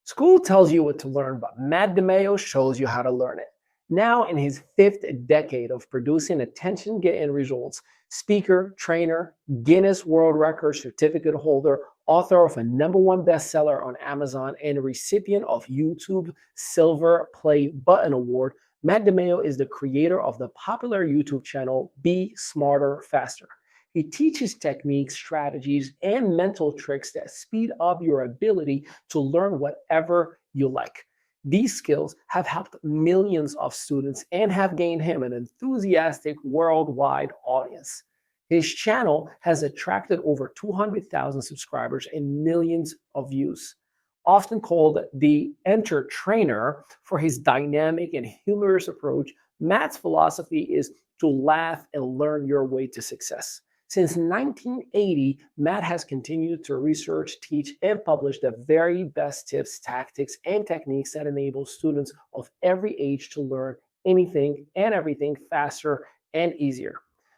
School tells you what to learn, but Matt DiMaio shows you how to learn it. Now, in his fifth decade of producing attention getting results, speaker, trainer, Guinness World Record certificate holder, author of a #1 bestseller on Amazon, and recipient of YouTube Silver Play Button Award, Matt DiMaio is the creator of the popular YouTube channel Be Smarter Faster. He teaches techniques, strategies, and mental tricks that speed up your ability to learn whatever you like. These skills have helped millions of students and have gained him an enthusiastic worldwide audience. His channel has attracted over 200,000 subscribers and millions of views. Often called the entertainer for his dynamic and humorous approach, Matt's philosophy is to laugh and learn your way to success. Since 1980, Matt has continued to research, teach, and publish the very best tips, tactics, and techniques that enable students of every age to learn anything and everything faster and easier.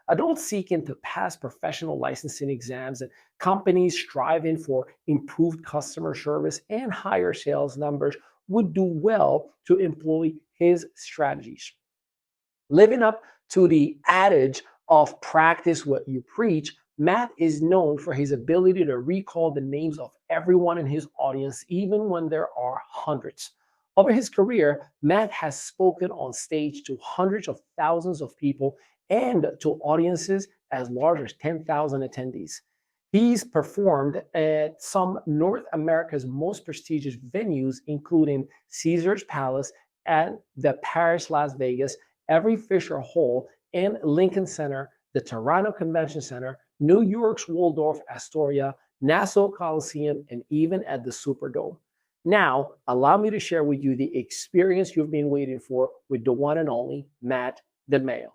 Adults seeking to pass professional licensing exams and companies striving for improved customer service and higher sales numbers would do well to employ his strategies. Living up to the adage of practice what you preach, Matt is known for his ability to recall the names of everyone in his audience, even when there are hundreds. Over his career, Matt has spoken on stage to hundreds of thousands of people and to audiences as large as 10,000 attendees. He's performed at some North America's most prestigious venues, including Caesar's Palace and the Paris Las Vegas, Every Fisher Hall, and Lincoln Center, the Toronto Convention Center, New York's Waldorf Astoria, Nassau Coliseum, and even at the Superdome. Now, allow me to share with you the experience you've been waiting for with the one and only Matt DiMaio.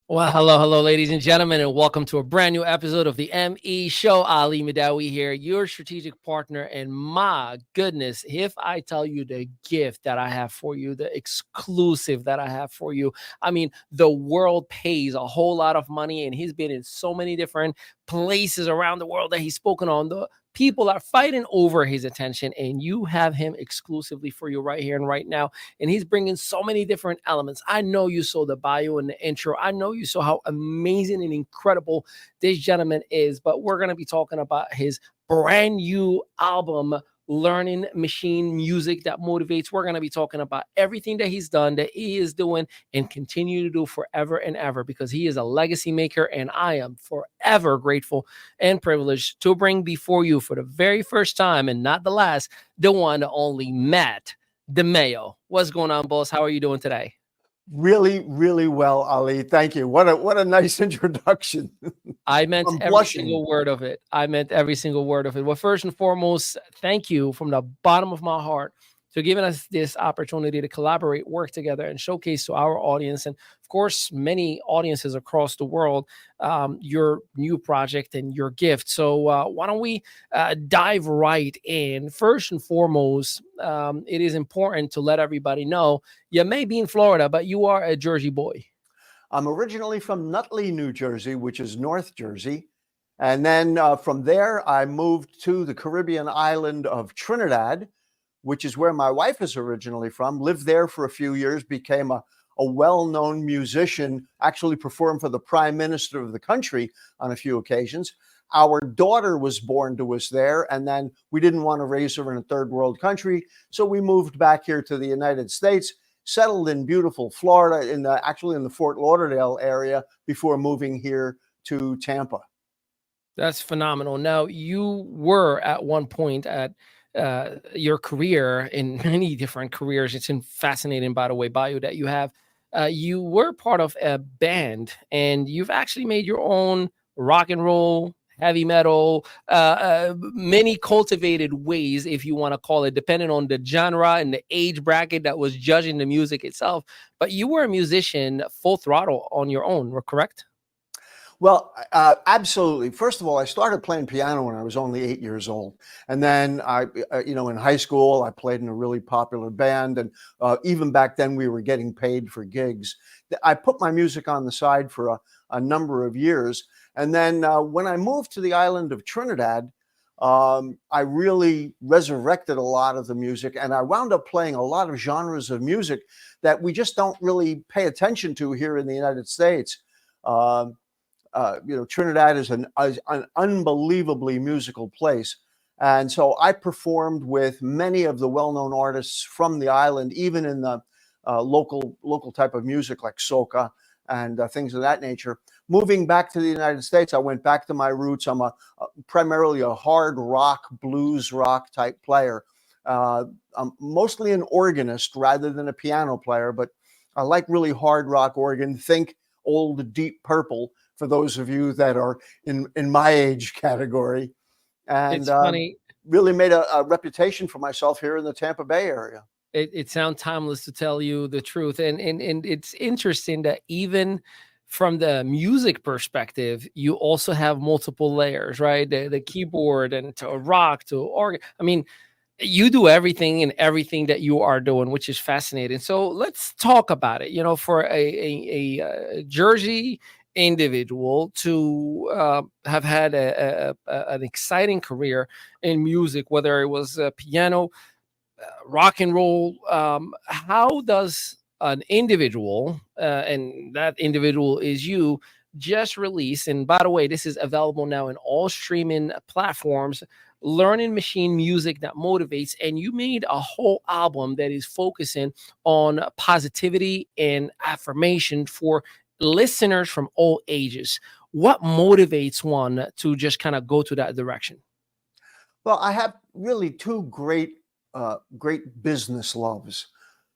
Well, hello, ladies and gentlemen, and welcome to a brand new episode of the ME Show. Ali Madawi here, your strategic partner. And my goodness, if I tell you the gift that I have for you, the exclusive that I have for you, I mean, the world pays a whole lot of money, and he's been in so many different places around the world that he's spoken on. The people are fighting over his attention, and you have him exclusively for you right here and right now. And he's bringing so many different elements. I know you saw the bio and the intro. I know you saw how amazing and incredible this gentleman is, but we're going to be talking about his brand new album, Learning Machine Music That Motivates. We're going to be talking about everything that he's done, that he is doing, and continue to do forever and ever, because he is a legacy maker, and I am forever grateful and privileged to bring before you for the very first time, and not the last, the one, the only Matt DiMaio. What's going on, boss? How are you doing today? Really, really well, Ali. Thank you. What a nice introduction. I meant every single word of it. Well, first and foremost, thank you from the bottom of my heart for giving us this opportunity to collaborate, work together, and showcase to our audience, and of course, many audiences across the world, your new project and your gift. So why don't we dive right in? First and foremost, it is important to let everybody know you may be in Florida, but you are a Jersey boy. I'm originally from Nutley, New Jersey, which is North Jersey. And then from there, I moved to the Caribbean island of Trinidad, which is where my wife is originally from, lived there for a few years, became a well-known musician, actually performed for the Prime Minister of the country on a few occasions. Our daughter was born to us there, and then we didn't want to raise her in a third world country, so we moved back here to the United States, settled in beautiful Florida, actually in the Fort Lauderdale area, before moving here to Tampa. That's phenomenal. Now, you were at one point at your career, in many different careers. It's fascinating, by the way, bio that you have. You were part of a band, and you've actually made your own rock and roll heavy metal, many cultivated ways, if you want to call it, depending on the genre and the age bracket that was judging the music itself. But you were a musician full throttle on your own, correct? Well, absolutely. First of all, I started playing piano when I was only 8 years old. And then in high school, I played in a really popular band. And even back then, we were getting paid for gigs. I put my music on the side for a number of years. And then when I moved to the island of Trinidad, I really resurrected a lot of the music. And I wound up playing a lot of genres of music that we just don't really pay attention to here in the United States. Trinidad is an unbelievably musical place. And so I performed with many of the well-known artists from the island, even in the local type of music like soca and things of that nature. Moving back to the United States, I went back to my roots. I'm primarily a hard rock, blues rock type player. I'm mostly an organist rather than a piano player, but I like really hard rock organ. Think old Deep Purple, for those of you that are in my age category, and It's funny. really made a reputation for myself here in the Tampa Bay area. It sounds timeless, to tell you the truth. And it's interesting that even from the music perspective, you also have multiple layers, right? The keyboard and to rock to organ. I mean, you do everything and everything that you are doing, which is fascinating. So let's talk about it. For a Jersey individual to have had an exciting career in music, whether it was piano, rock and roll, how does an individual, and that individual is you, just release, and by the way, this is available now in all streaming platforms, learning machine music that motivates, and you made a whole album that is focusing on positivity and affirmation for listeners from all ages. What motivates one to just kind of go to that direction? Well, I have really two great business loves.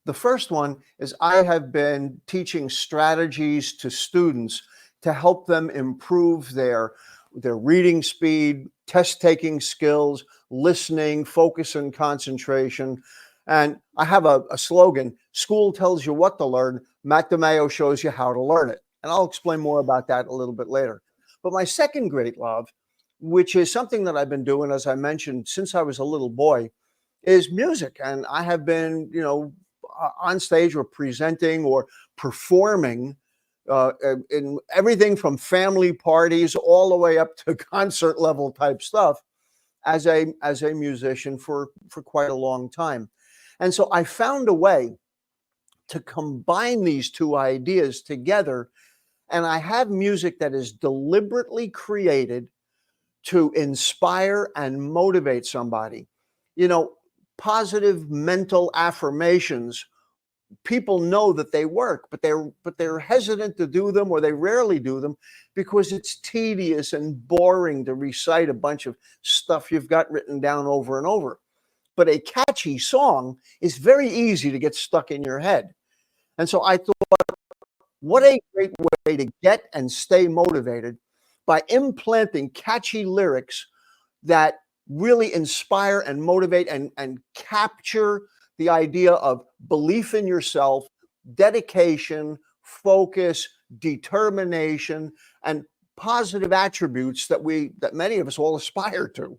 The first one is I have been teaching strategies to students to help them improve their reading speed, test taking skills, listening, focus and concentration. And I have a slogan: school tells you what to learn, Matt DiMaio shows you how to learn it. And I'll explain more about that a little bit later. But my second great love, which is something that I've been doing, as I mentioned, since I was a little boy, is music. And I have been, on stage or presenting or performing in everything from family parties all the way up to concert level type stuff as a musician for quite a long time. And so I found a way to combine these two ideas together. And I have music that is deliberately created to inspire and motivate somebody. Positive mental affirmations, people know that they work, but they're hesitant to do them, or they rarely do them because it's tedious and boring to recite a bunch of stuff you've got written down over and over. But a catchy song is very easy to get stuck in your head. And so I thought, what a great way to get and stay motivated by implanting catchy lyrics that really inspire and motivate and capture the idea of belief in yourself, dedication, focus, determination, and positive attributes that many of us all aspire to.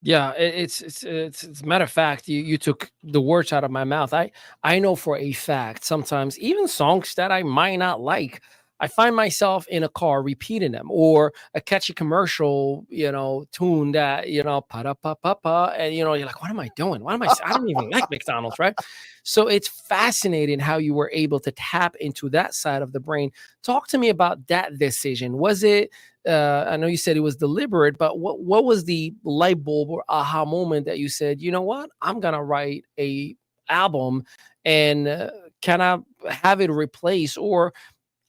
Yeah, it's a matter of fact, you took the words out of my mouth. I know for a fact sometimes even songs that I might not like, I find myself in a car repeating them, or a catchy commercial, tune that, pa da pa pa pa, and you're like, what am I doing? I don't even like McDonald's, right? So it's fascinating how you were able to tap into that side of the brain. Talk to me about that decision. Was it I know you said it was deliberate, but what was the light bulb or aha moment that you said, you know what, I'm gonna write a album and kind of have it replace, or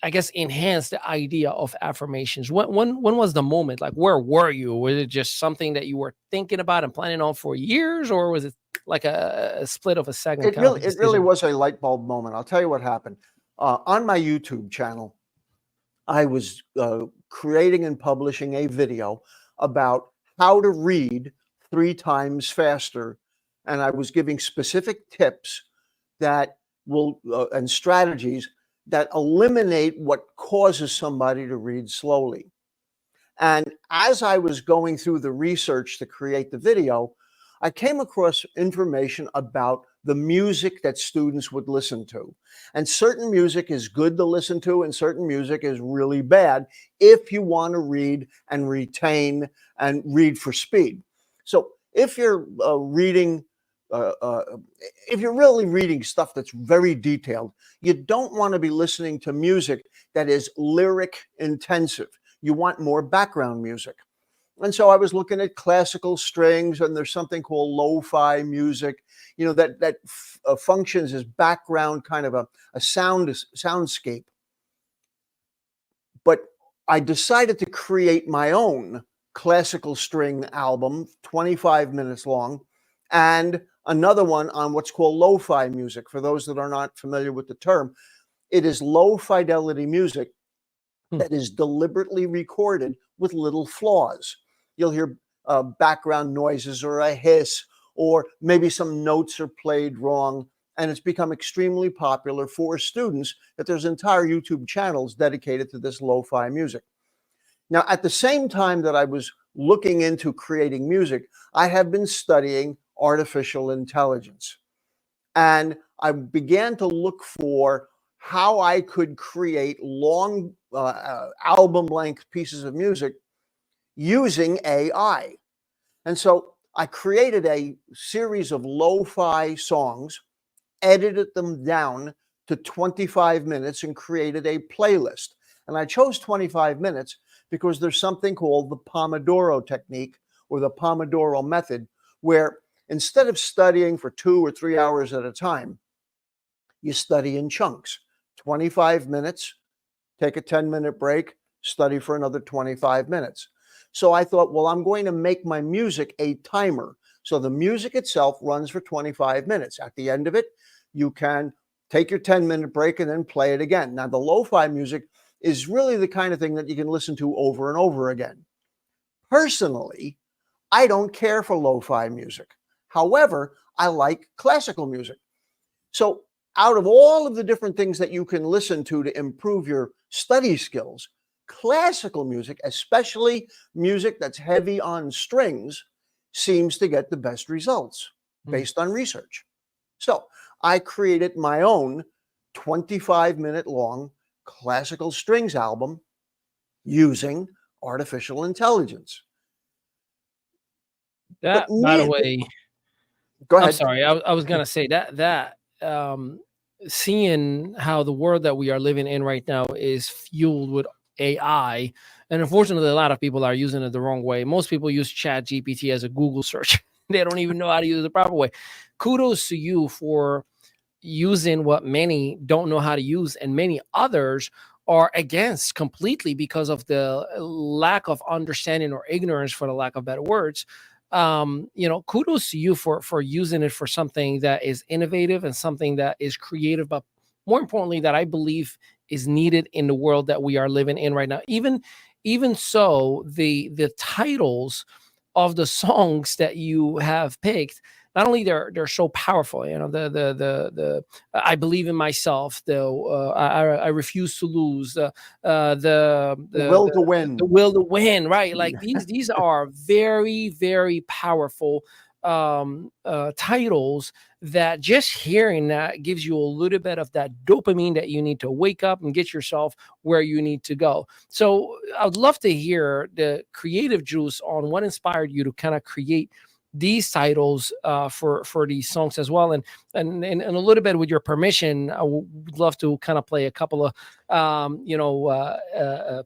I guess enhance the idea of affirmations? When was the moment? Like, where were you? Was it just something that you were thinking about and planning on for years, or was it like a split of a second? It really was a light bulb moment. I'll tell you what happened. On my YouTube channel, I was creating and publishing a video about how to read 3 times faster. And I was giving specific tips that will and strategies that eliminate what causes somebody to read slowly. And as I was going through the research to create the video, I came across information about the music that students would listen to. And certain music is good to listen to, and certain music is really bad if you want to read and retain and read for speed. So if you're reading, if you're really reading stuff that's very detailed, you don't want to be listening to music that is lyric intensive. You want more background music. And so I was looking at classical strings, and there's something called lo-fi music, that functions as background, kind of a soundscape. But I decided to create my own classical string album, 25 minutes long, and another one on what's called lo-fi music. For those that are not familiar with the term, it is low fidelity music that is deliberately recorded with little flaws. You'll hear background noises or a hiss, or maybe some notes are played wrong. And it's become extremely popular for students that there's entire YouTube channels dedicated to this lo-fi music. Now, at the same time that I was looking into creating music, I have been studying artificial intelligence. And I began to look for how I could create long album length pieces of music using AI. And so I created a series of lo-fi songs, edited them down to 25 minutes, and created a playlist. And I chose 25 minutes because there's something called the Pomodoro technique, or the Pomodoro method, where instead of studying for 2 or 3 hours at a time, you study in chunks. 25 minutes, take a 10-minute break, study for another 25 minutes. So I thought, well, I'm going to make my music a timer. So the music itself runs for 25 minutes. At the end of it, you can take your 10-minute break and then play it again. Now, the lo-fi music is really the kind of thing that you can listen to over and over again. Personally, I don't care for lo-fi music. However, I like classical music. So out of all of the different things that you can listen to improve your study skills, classical music, especially music that's heavy on strings, seems to get the best results based on research. So I created my own 25-minute long classical strings album using artificial intelligence. That, by the way, go I'm ahead. sorry. I was gonna say that seeing how the world that we are living in right now is fueled with AI, and unfortunately, a lot of people are using it the wrong way. Most people use Chat GPT as a Google search. They don't even know how to use it the proper way. Kudos to you for using what many don't know how to use, and many others are against completely because of the lack of understanding or ignorance, for the lack of better words. Kudos to you for using it for something that is innovative and something that is creative, but more importantly, that I believe is needed in the world that we are living in right now. Even so, the titles of the songs that you have picked, not only they're so powerful, the I believe in myself, I refuse to lose, the will to win, the will to win, right? Like these are very, very powerful titles that just hearing that gives you a little bit of that dopamine that you need to wake up and get yourself where you need to go. So I would love to hear the creative juice on what inspired you to kind of create these titles for these songs as well, and a little bit with your permission, I would love to kind of play a couple of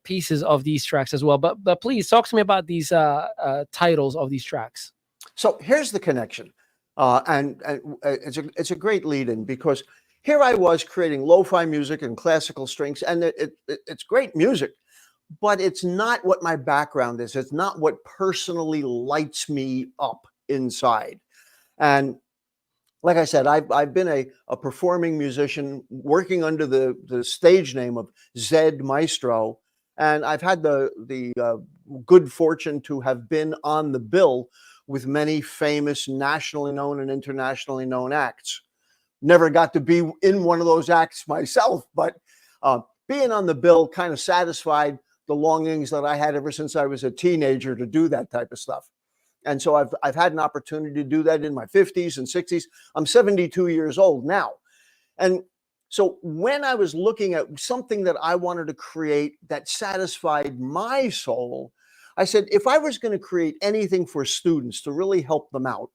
pieces of these tracks as well. But please talk to me about these titles of these tracks. So here's the connection, and it's a great lead-in, because here I was creating lo-fi music and classical strings, and it's great music, but it's not what my background is. It's not what personally lights me up inside. And like I said, I've been a performing musician working under the stage name of Zed Maestro And I've had the good fortune to have been on the bill with many famous nationally known and internationally known acts. Never got to be in one of those acts myself, but being on the bill kind of satisfied the longings that I had ever since I was a teenager to do that type of stuff. And so I've had an opportunity to do that in my 50s and 60s. I'm 72 years old now. And so when I was looking at something that I wanted to create that satisfied my soul, I said, if I was going to create anything for students to really help them out,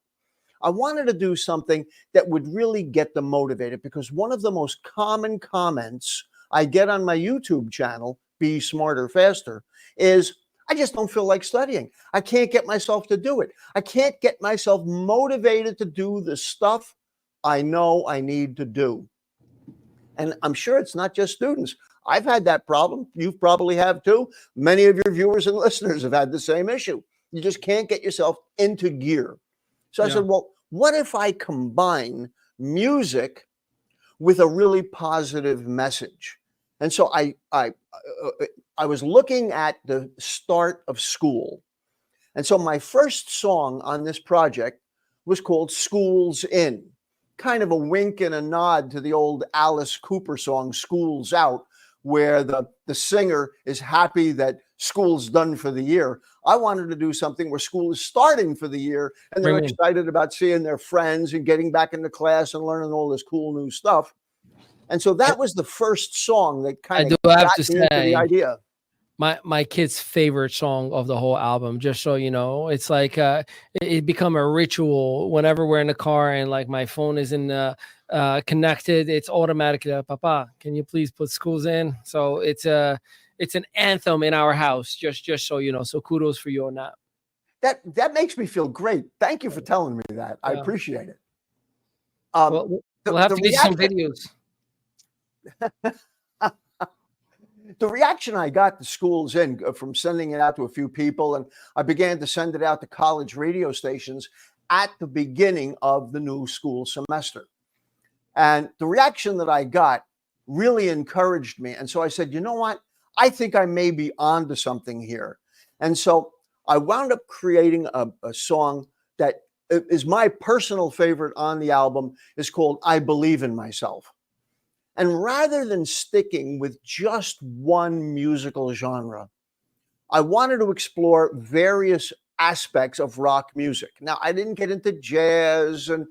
I wanted to do something that would really get them motivated, because one of the most common comments I get on my YouTube channel, Be Smarter Faster, is I just don't feel like studying. I can't get myself to do it. I can't get myself motivated to do the stuff I know I need to do. And I'm sure it's not just students. I've had that problem. You probably have too. Many of your viewers and listeners have had the same issue. You just can't get yourself into gear. So I said, well, what if I combine music with a really positive message? And so I was looking at the start of school. And so my first song on this project was called School's In, kind of a wink and a nod to the old Alice Cooper song, School's Out, where the singer is happy that school's done for the year. I wanted to do something where school is starting for the year and they're excited about seeing their friends and getting back into class and learning all this cool new stuff. And so that was the first song that kind of got me into the idea. My kid's favorite song of the whole album, just so you know, it's like it become a ritual whenever we're in the car and like my phone isn't connected, it's automatic. Papa, can you please put Schools In? So it's an anthem in our house, just so you know. So kudos for you on that. That makes me feel great. Thank you for telling me that. I appreciate it. We'll have to get some videos. The reaction I got to School's In from sending it out to a few people, and I began to send it out to college radio stations at the beginning of the new school semester. And the reaction that I got really encouraged me. And so I said, you know what? I think I may be onto something here. And so I wound up creating a song that is my personal favorite on the album. Is called I Believe in Myself. And rather than sticking with just one musical genre, I wanted to explore various aspects of rock music. Now, I didn't get into jazz and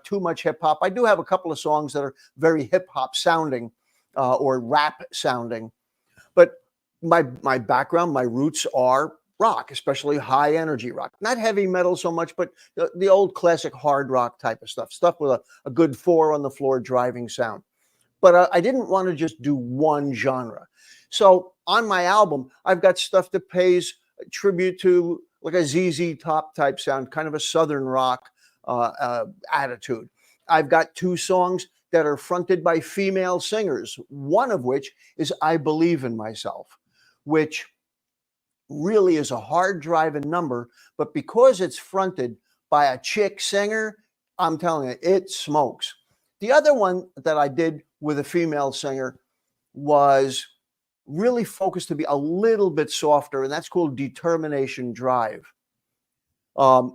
too much hip hop. I do have a couple of songs that are very hip hop sounding or rap sounding, but my background, my roots are rock, especially high energy rock, not heavy metal so much, but the old classic hard rock type of stuff with a good 4 on the floor driving sound. But I didn't want to just do one genre. So on my album, I've got stuff that pays tribute to like a ZZ Top type sound, kind of a Southern rock attitude. I've got 2 songs that are fronted by female singers, one of which is I Believe in Myself, which really is a hard driving number, but because it's fronted by a chick singer, I'm telling you, it smokes. The other one that I did with a female singer was really focused to be a little bit softer, and that's called Determination Drive. But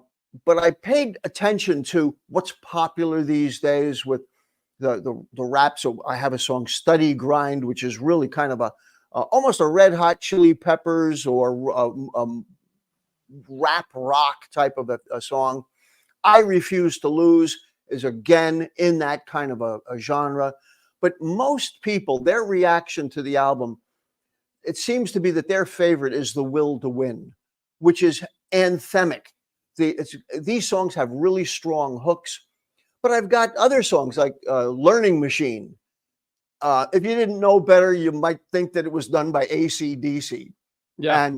I paid attention to what's popular these days with the rap. So I have a song, Study Grind, which is really kind of almost a Red Hot Chili Peppers or rap rock type of a song. I Refuse to Lose is again in that kind of a genre. But most people, their reaction to the album, it seems to be that their favorite is The Will to Win, which is anthemic. These songs have really strong hooks. But I've got other songs like Learning Machine. If you didn't know better, you might think that it was done by AC/DC. Yeah.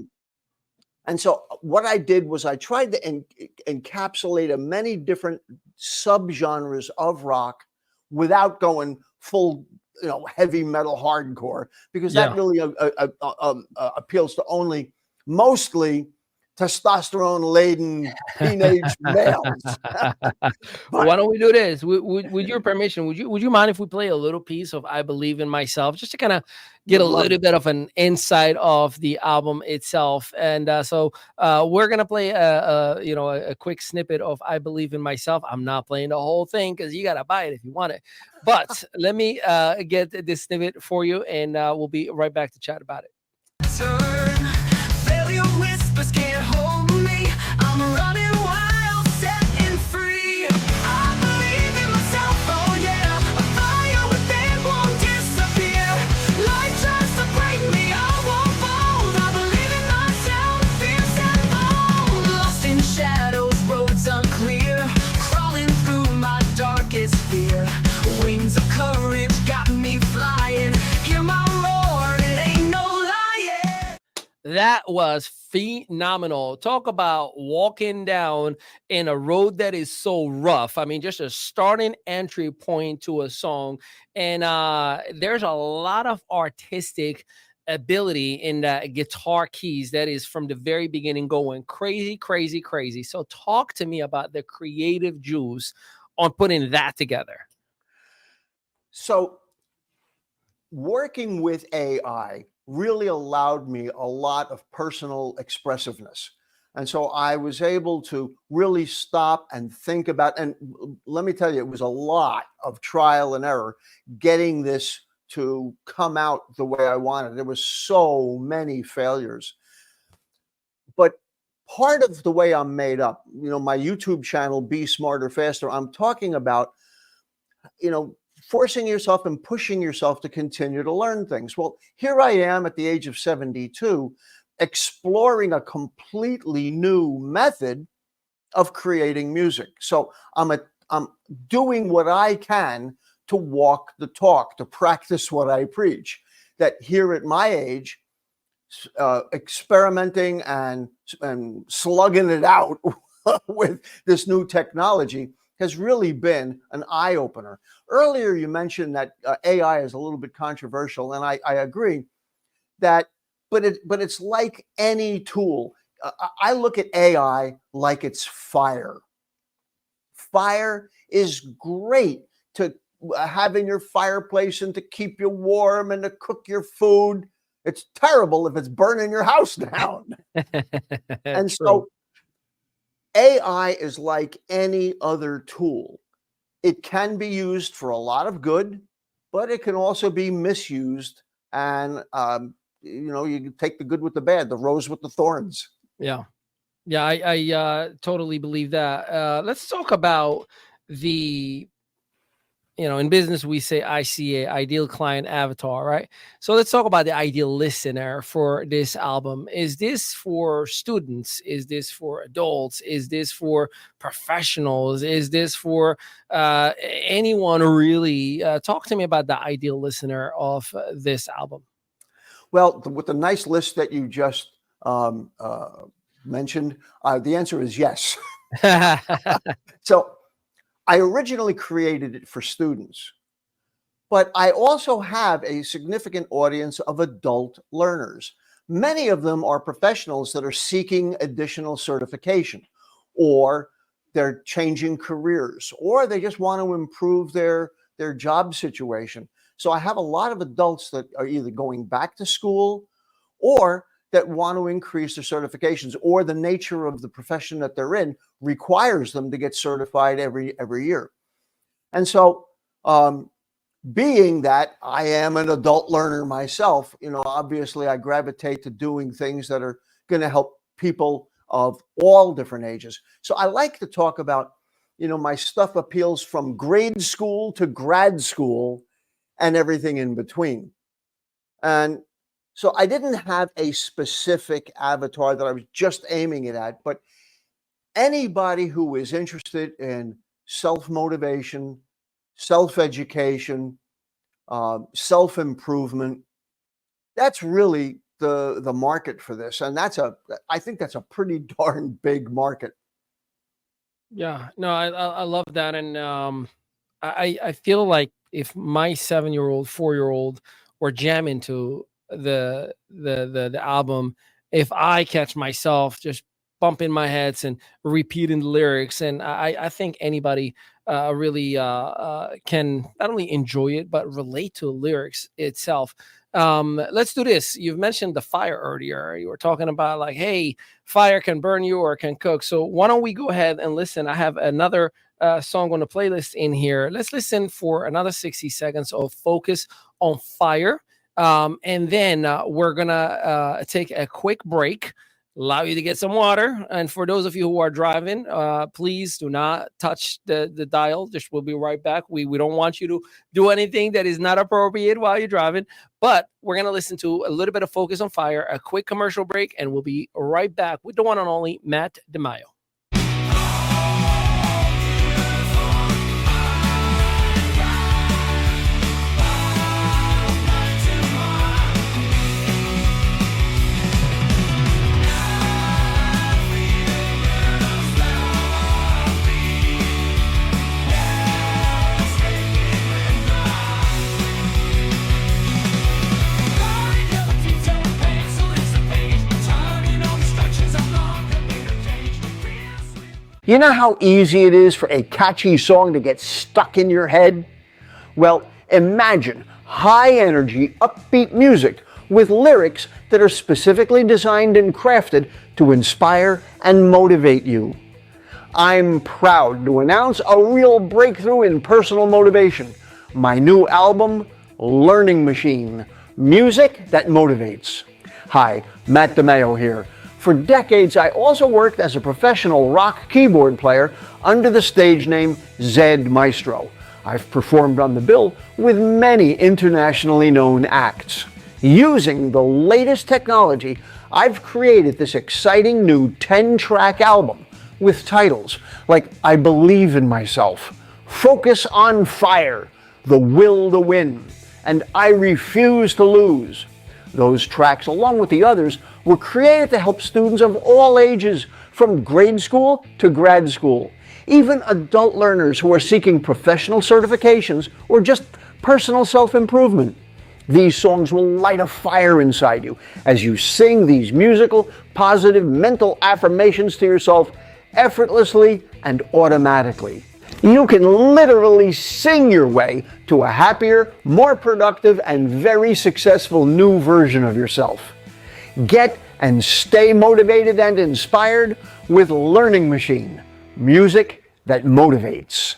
And so what I did was I tried to encapsulate many different subgenres of rock without going full, heavy metal hardcore, because that really appeals to mostly testosterone-laden teenage males. Why don't we do this? With your permission, would you mind if we play a little piece of "I Believe in Myself" just to kind of get a Would love little it. bit of an insight of the album itself? And so we're gonna play a quick snippet of "I Believe in Myself." I'm not playing the whole thing because you gotta buy it if you want it. But let me get this snippet for you, and we'll be right back to chat about it. Failure whispers can't hold me. I'm running wild, setting free. I believe in myself, oh yeah. A fire within won't disappear. Life tries to break me, I won't fold. I believe in myself, fierce and bold. Lost in shadows, roads unclear. Crawling through my darkest fear. Wings of courage got me flying. Hear my roar, it ain't no lying. That was phenomenal. Talk about walking down in a road that is so rough. I mean, just a starting entry point to a song. And there's a lot of artistic ability in the guitar keys that is from the very beginning going crazy, crazy, crazy. So talk to me about the creative juice on putting that together. So working with AI really allowed me a lot of personal expressiveness. And so I was able to really stop and think about, and let me tell you, it was a lot of trial and error getting this to come out the way I wanted. There was so many failures. But part of the way I'm made up, my YouTube channel, Be Smarter, Faster, I'm talking about, forcing yourself and pushing yourself to continue to learn things. Well, here I am at the age of 72, exploring a completely new method of creating music. So I'm doing what I can to walk the talk, to practice what I preach. That here at my age, experimenting and slugging it out with this new technology has really been an eye-opener. Earlier, you mentioned that AI is a little bit controversial, and I agree that, but it's like any tool. I look at AI like it's fire. Fire is great to have in your fireplace and to keep you warm and to cook your food. It's terrible if it's burning your house down. And so AI is like any other tool. It can be used for a lot of good, but it can also be misused. And, you can take the good with the bad, the rose with the thorns. Yeah. Yeah, I totally believe that. Let's talk about the, in business, we say ICA, ideal client avatar, right? So let's talk about the ideal listener for this album. Is this for students? Is this for adults? Is this for professionals? Is this for anyone really? Talk to me about the ideal listener of this album. Well, with the nice list that you just mentioned, the answer is yes. So I originally created it for students, but I also have a significant audience of adult learners. Many of them are professionals that are seeking additional certification, or they're changing careers, or they just want to improve their job situation. So I have a lot of adults that are either going back to school or that want to increase their certifications, or the nature of the profession that they're in requires them to get certified every year. And so being that I am an adult learner myself, obviously I gravitate to doing things that are going to help people of all different ages. So I like to talk about, my stuff appeals from grade school to grad school and everything in between. And so I didn't have a specific avatar that I was just aiming it at, but anybody who is interested in self-motivation, self-education, self-improvement, that's really the market for this. And I think that's a pretty darn big market. Yeah, no, I love that. And I feel like if my 7-year-old, 4-year-old were jamming to the album, if I catch myself just bumping my heads and repeating the lyrics. And I think anybody really can not only enjoy it, but relate to the lyrics itself. Let's do this. You've mentioned the fire earlier. You were talking about like, hey, fire can burn you or can cook. So why don't we go ahead and listen? I have another song on the playlist in here. Let's listen for another 60 seconds of Focus on Fire. And then we're going to take a quick break, allow you to get some water. And for those of you who are driving, please do not touch the dial. Just we'll be right back. We don't want you to do anything that is not appropriate while you're driving. But we're going to listen to a little bit of Focus on Fire, a quick commercial break, and we'll be right back with the one and only Matt DiMaio. You know how easy it is for a catchy song to get stuck in your head? Well, imagine high energy, upbeat music with lyrics that are specifically designed and crafted to inspire and motivate you. I'm proud to announce a real breakthrough in personal motivation, my new album, Learning Machine, Music That Motivates. Hi, Matt DiMaio here. For decades, I also worked as a professional rock keyboard player under the stage name Zed Maestro. I've performed on the bill with many internationally known acts. Using the latest technology, I've created this exciting new 10-track album with titles like I Believe in Myself, Focus on Fire, The Will to Win, and I Refuse to Lose. Those tracks, along with the others, were created to help students of all ages, from grade school to grad school, even adult learners who are seeking professional certifications or just personal self-improvement. These songs will light a fire inside you as you sing these musical, positive mental affirmations to yourself effortlessly and automatically. You can literally sing your way to a happier, more productive, and very successful new version of yourself. Get and stay motivated and inspired with Learning Machine, music that motivates.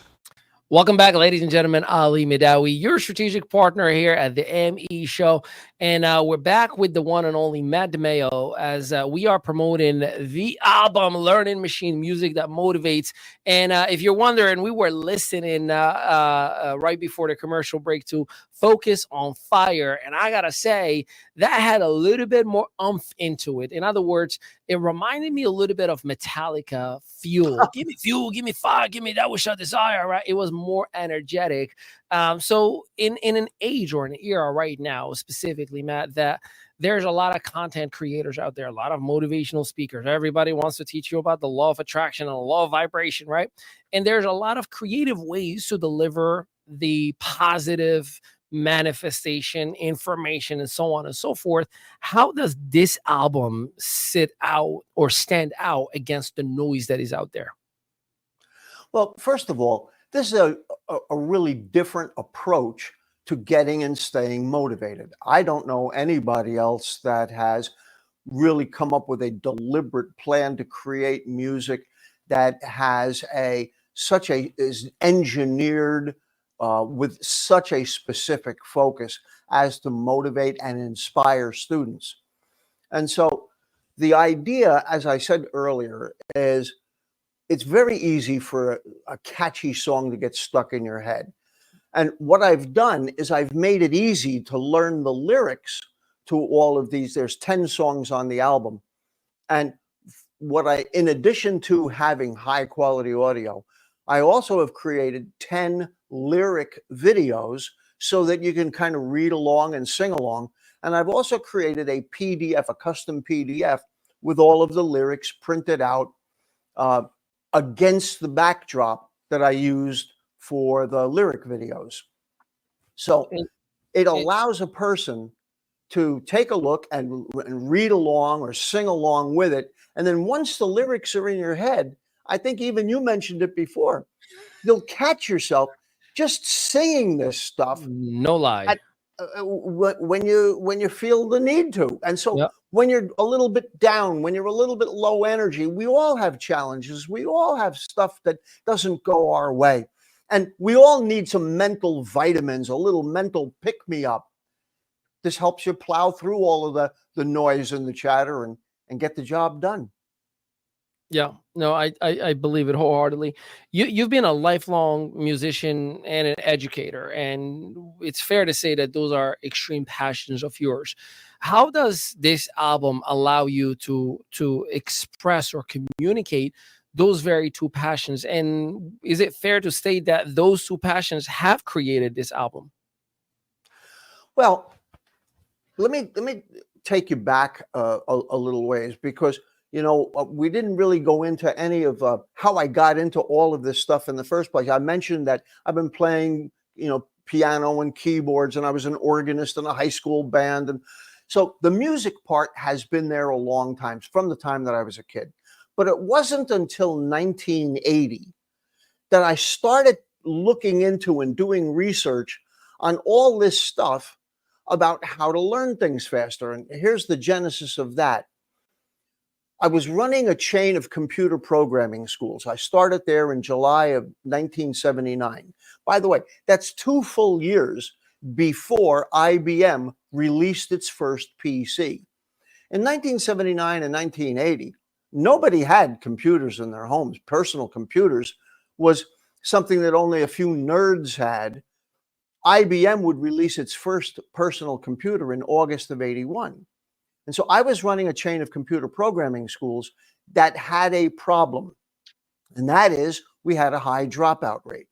Welcome back, ladies and gentlemen. Ali Midawi, your strategic partner here at the ME Show. And we're back with the one and only Matt DiMaio as we are promoting the album Learning Machine, Music That Motivates. And if you're wondering, we were listening right before the commercial break to Focus on Fire. And I got to say, that had a little bit more oomph into it. In other words, it reminded me a little bit of Metallica Fuel. Give me fuel, give me fire, give me that which I desire, right? It was more energetic. So in an age or an era right now, specifically, Matt, that there's a lot of content creators out there, a lot of motivational speakers. Everybody wants to teach you about the law of attraction and the law of vibration, right? And there's a lot of creative ways to deliver the positive manifestation, information, and so on and so forth. How does this album sit out or stand out against the noise that is out there? Well, first of all, this is a really different approach to getting and staying motivated. I don't know anybody else that has really come up with a deliberate plan to create music that has is engineered with such a specific focus as to motivate and inspire students. And so the idea, as I said earlier, is it's very easy for a catchy song to get stuck in your head. And what I've done is I've made it easy to learn the lyrics to all of these. There's 10 songs on the album. And in addition to having high quality audio, I also have created 10 lyric videos so that you can kind of read along and sing along. And I've also created a PDF, a custom PDF with all of the lyrics printed out against the backdrop that I used for the lyric videos. So it allows a person to take a look and read along or sing along with it. And then once the lyrics are in your head, I think even you mentioned it before, you'll catch yourself just singing this stuff No lie. when you feel the need to. And so Yep. when you're a little bit down, when you're a little bit low energy, we all have challenges. We all have stuff that doesn't go our way. And we all need some mental vitamins, a little mental pick-me-up. This helps you plow through all of the noise and the chatter and get the job done. Yeah, no, I believe it wholeheartedly. You've been a lifelong musician and an educator, and it's fair to say that those are extreme passions of yours. How does this album allow you to express or communicate those very two passions? And is it fair to state that those two passions have created this album? Well, let me take you back a little ways, because we didn't really go into any of how I got into all of this stuff in the first place. I mentioned that I've been playing, piano and keyboards, and I was an organist in a high school band. And so the music part has been there a long time, from the time that I was a kid. But it wasn't until 1980 that I started looking into and doing research on all this stuff about how to learn things faster. And here's the genesis of that. I was running a chain of computer programming schools. I started there in July of 1979. By the way, that's 2 full years before IBM released its first PC. In 1979 and 1980, nobody had computers in their homes. Personal computers was something that only a few nerds had. IBM would release its first personal computer in August of 81. And so I was running a chain of computer programming schools that had a problem. And that is, we had a high dropout rate.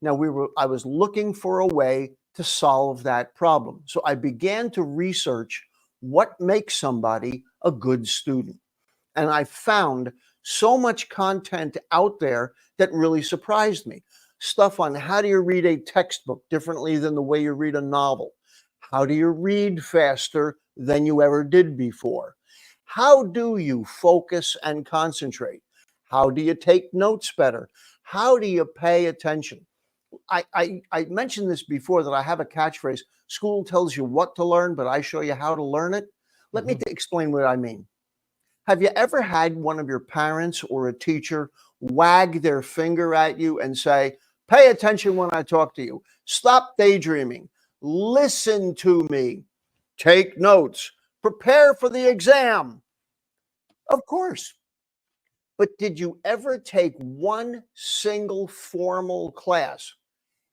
Now I was looking for a way to solve that problem. So I began to research what makes somebody a good student. And I found so much content out there that really surprised me. Stuff on how do you read a textbook differently than the way you read a novel? How do you read faster than you ever did before? How do you focus and concentrate? How do you take notes better? How do you pay attention? I mentioned this before, that I have a catchphrase: school tells you what to learn, but I show you how to learn it. Let me explain what I mean. Have you ever had one of your parents or a teacher wag their finger at you and say, pay attention when I talk to you, stop daydreaming, listen to me, take notes, prepare for the exam? Of course. But did you ever take one single formal class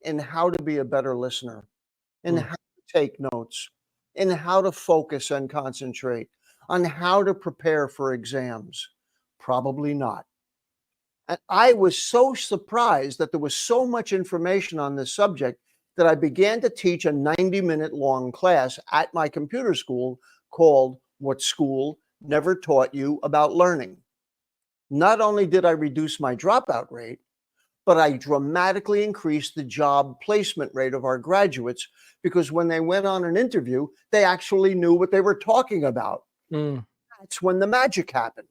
in how to be a better listener, in how to take notes, in how to focus and concentrate, on how to prepare for exams? Probably not. And I was so surprised that there was so much information on this subject that I began to teach a 90-minute long class at my computer school called What School Never Taught You About Learning. Not only did I reduce my dropout rate, but I dramatically increased the job placement rate of our graduates, because when they went on an interview, they actually knew what they were talking about. That's when the magic happened.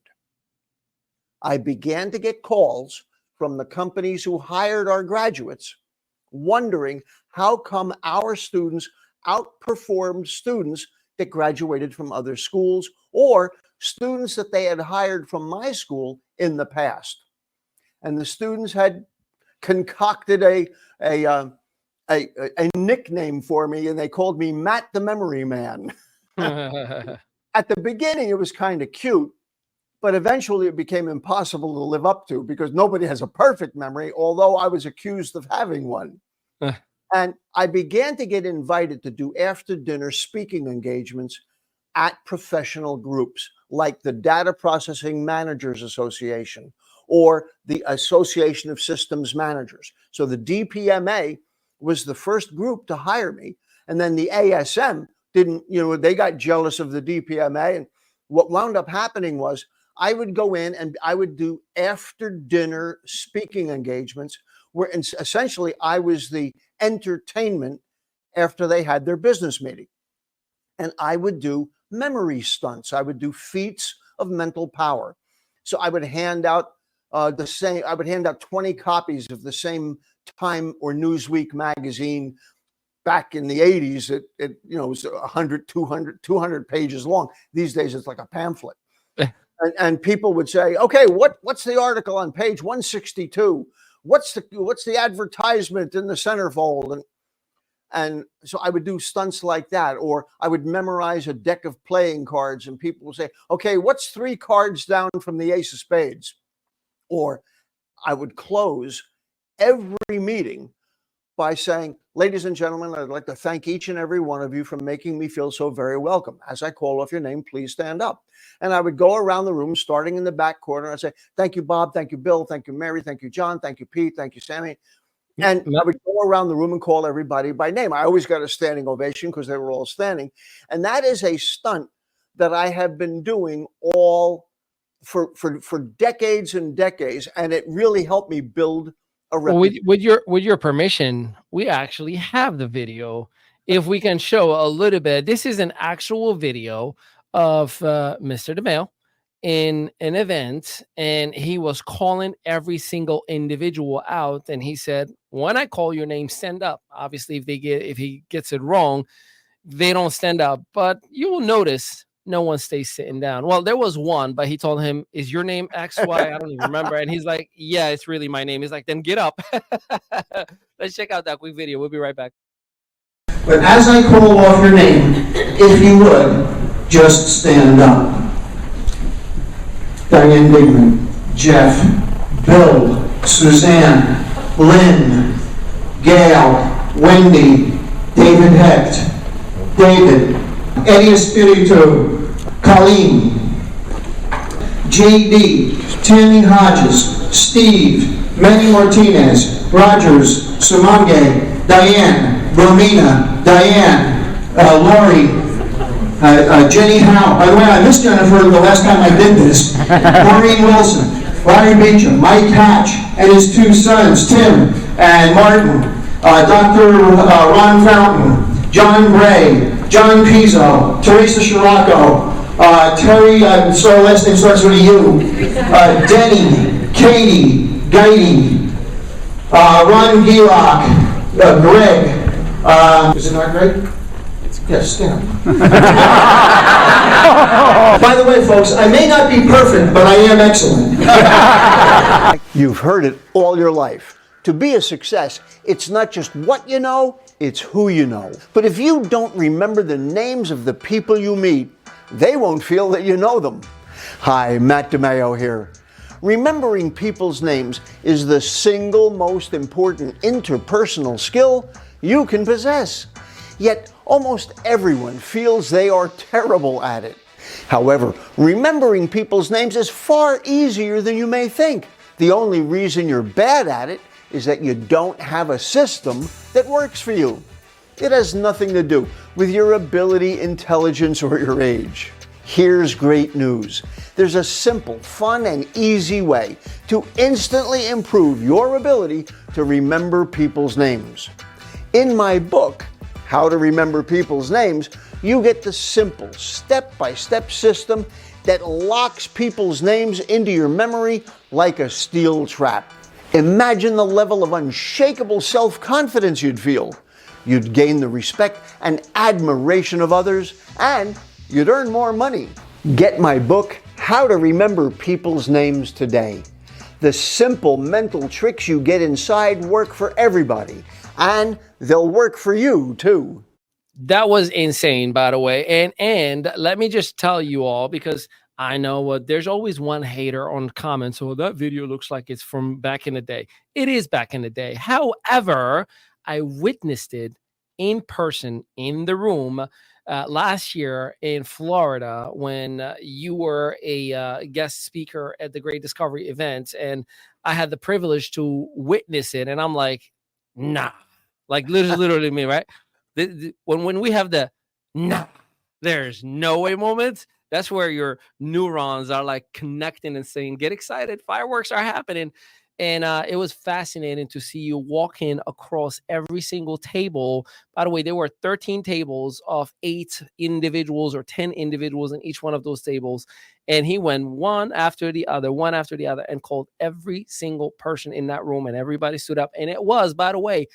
I began to get calls from the companies who hired our graduates, wondering how come our students outperformed students that graduated from other schools, or students that they had hired from my school in the past. And the students had concocted a nickname for me, and they called me Matt the Memory Man. At the beginning, it was kind of cute, but eventually it became impossible to live up to, because nobody has a perfect memory, although I was accused of having one. And I began to get invited to do after dinner speaking engagements at professional groups like the Data Processing Managers Association or the Association of Systems Managers. So the DPMA was the first group to hire me. And then the ASM didn't, they got jealous of the DPMA. And what wound up happening was I would go in and I would do after dinner speaking engagements where essentially I was the entertainment after they had their business meeting. and I would do memory stunts. I would do feats of mental power. So I would hand out I would hand out 20 copies of the same Time or Newsweek magazine back in the 80s. It was 100, 200 pages long. These days it's like a pamphlet. and people would say, okay, what's the article on page 162? What's the advertisement in the centerfold? And so I would do stunts like that, or I would memorize a deck of playing cards, and people would say, okay, what's 3 cards down from the ace of spades? Or I would close every meeting by saying, ladies and gentlemen, I'd like to thank each and every one of you for making me feel so very welcome. As I call off your name, please stand up. And I would go around the room, starting in the back corner. I'd say, thank you, Bob. Thank you, Bill. Thank you, Mary. Thank you, John. Thank you, Pete. Thank you, Sammy. And I would go around the room and call everybody by name. I always got a standing ovation because they were all standing. And that is a stunt that I have been doing all for decades and decades. And it really helped me build a reputation. With your permission, we actually have the video. If we can show a little bit, this is an actual video of Mr. DiMaio in an event, and he was calling every single individual out, and he said, when I call your name, stand up. Obviously, if he gets it wrong, they don't stand up, but you will notice no one stays sitting down. Well, there was one, but he told him, is your name XY? I don't even remember. And he's like, yeah, it's really my name. He's like, then get up. Let's check out that quick video. We'll be right back. But as I call off your name, if you would, just stand up. Diane Digman, Jeff, Bill, Suzanne, Lynn, Gail, Wendy, David Hecht, David, Eddie Espiritu, Colleen, JD, Tammy Hodges, Steve, Manny Martinez, Rogers, Sumange, Diane, Romina, Diane, Lori, Jenny Howe. By the way, I missed Jennifer the last time I did this. Maureen Wilson, Larry Beecham, Mike Hatch, and his 2 sons, Tim and Martin, Dr. Ron Fountain, John Bray, John Pizzo, Teresa Scirocco, Terry, I'm sorry, last name starts with a U, Denny, Katie, Guidey, Ron Gillock, Greg, is it not Greg? Yes, stand. By the way, folks, I may not be perfect, but I am excellent. You've heard it all your life. To be a success, it's not just what you know, it's who you know. But if you don't remember the names of the people you meet, they won't feel that you know them. Hi, Matt DiMaio here. Remembering people's names is the single most important interpersonal skill you can possess. Yet almost everyone feels they are terrible at it. However, remembering people's names is far easier than you may think. The only reason you're bad at it is that you don't have a system that works for you. It has nothing to do with your ability, intelligence, or your age. Here's great news. There's a simple, fun, and easy way to instantly improve your ability to remember people's names. In my book, How to Remember People's Names, you get the simple, step-by-step system that locks people's names into your memory like a steel trap. Imagine the level of unshakable self-confidence you'd feel. You'd gain the respect and admiration of others, and you'd earn more money. Get my book, How to Remember People's Names, today. The simple mental tricks you get inside work for everybody, and they'll work for you too. That was insane, by the way. And let me just tell you all, because I know there's always one hater on comments. So that video looks like it's from back in the day. It is back in the day. However, I witnessed it in person in the room last year in Florida when you were a guest speaker at the Great Discovery event. And I had the privilege to witness it. And I'm like, nah, like literally me, right? When we have the nah, there's no way moments, that's where your neurons are like connecting and saying, get excited, fireworks are happening. And it was fascinating to see you walking across every single table. By the way, there were 13 tables of 8 individuals or 10 individuals in each one of those tables. And he went one after the other, and called every single person in that room, and everybody stood up. And it was, by the way,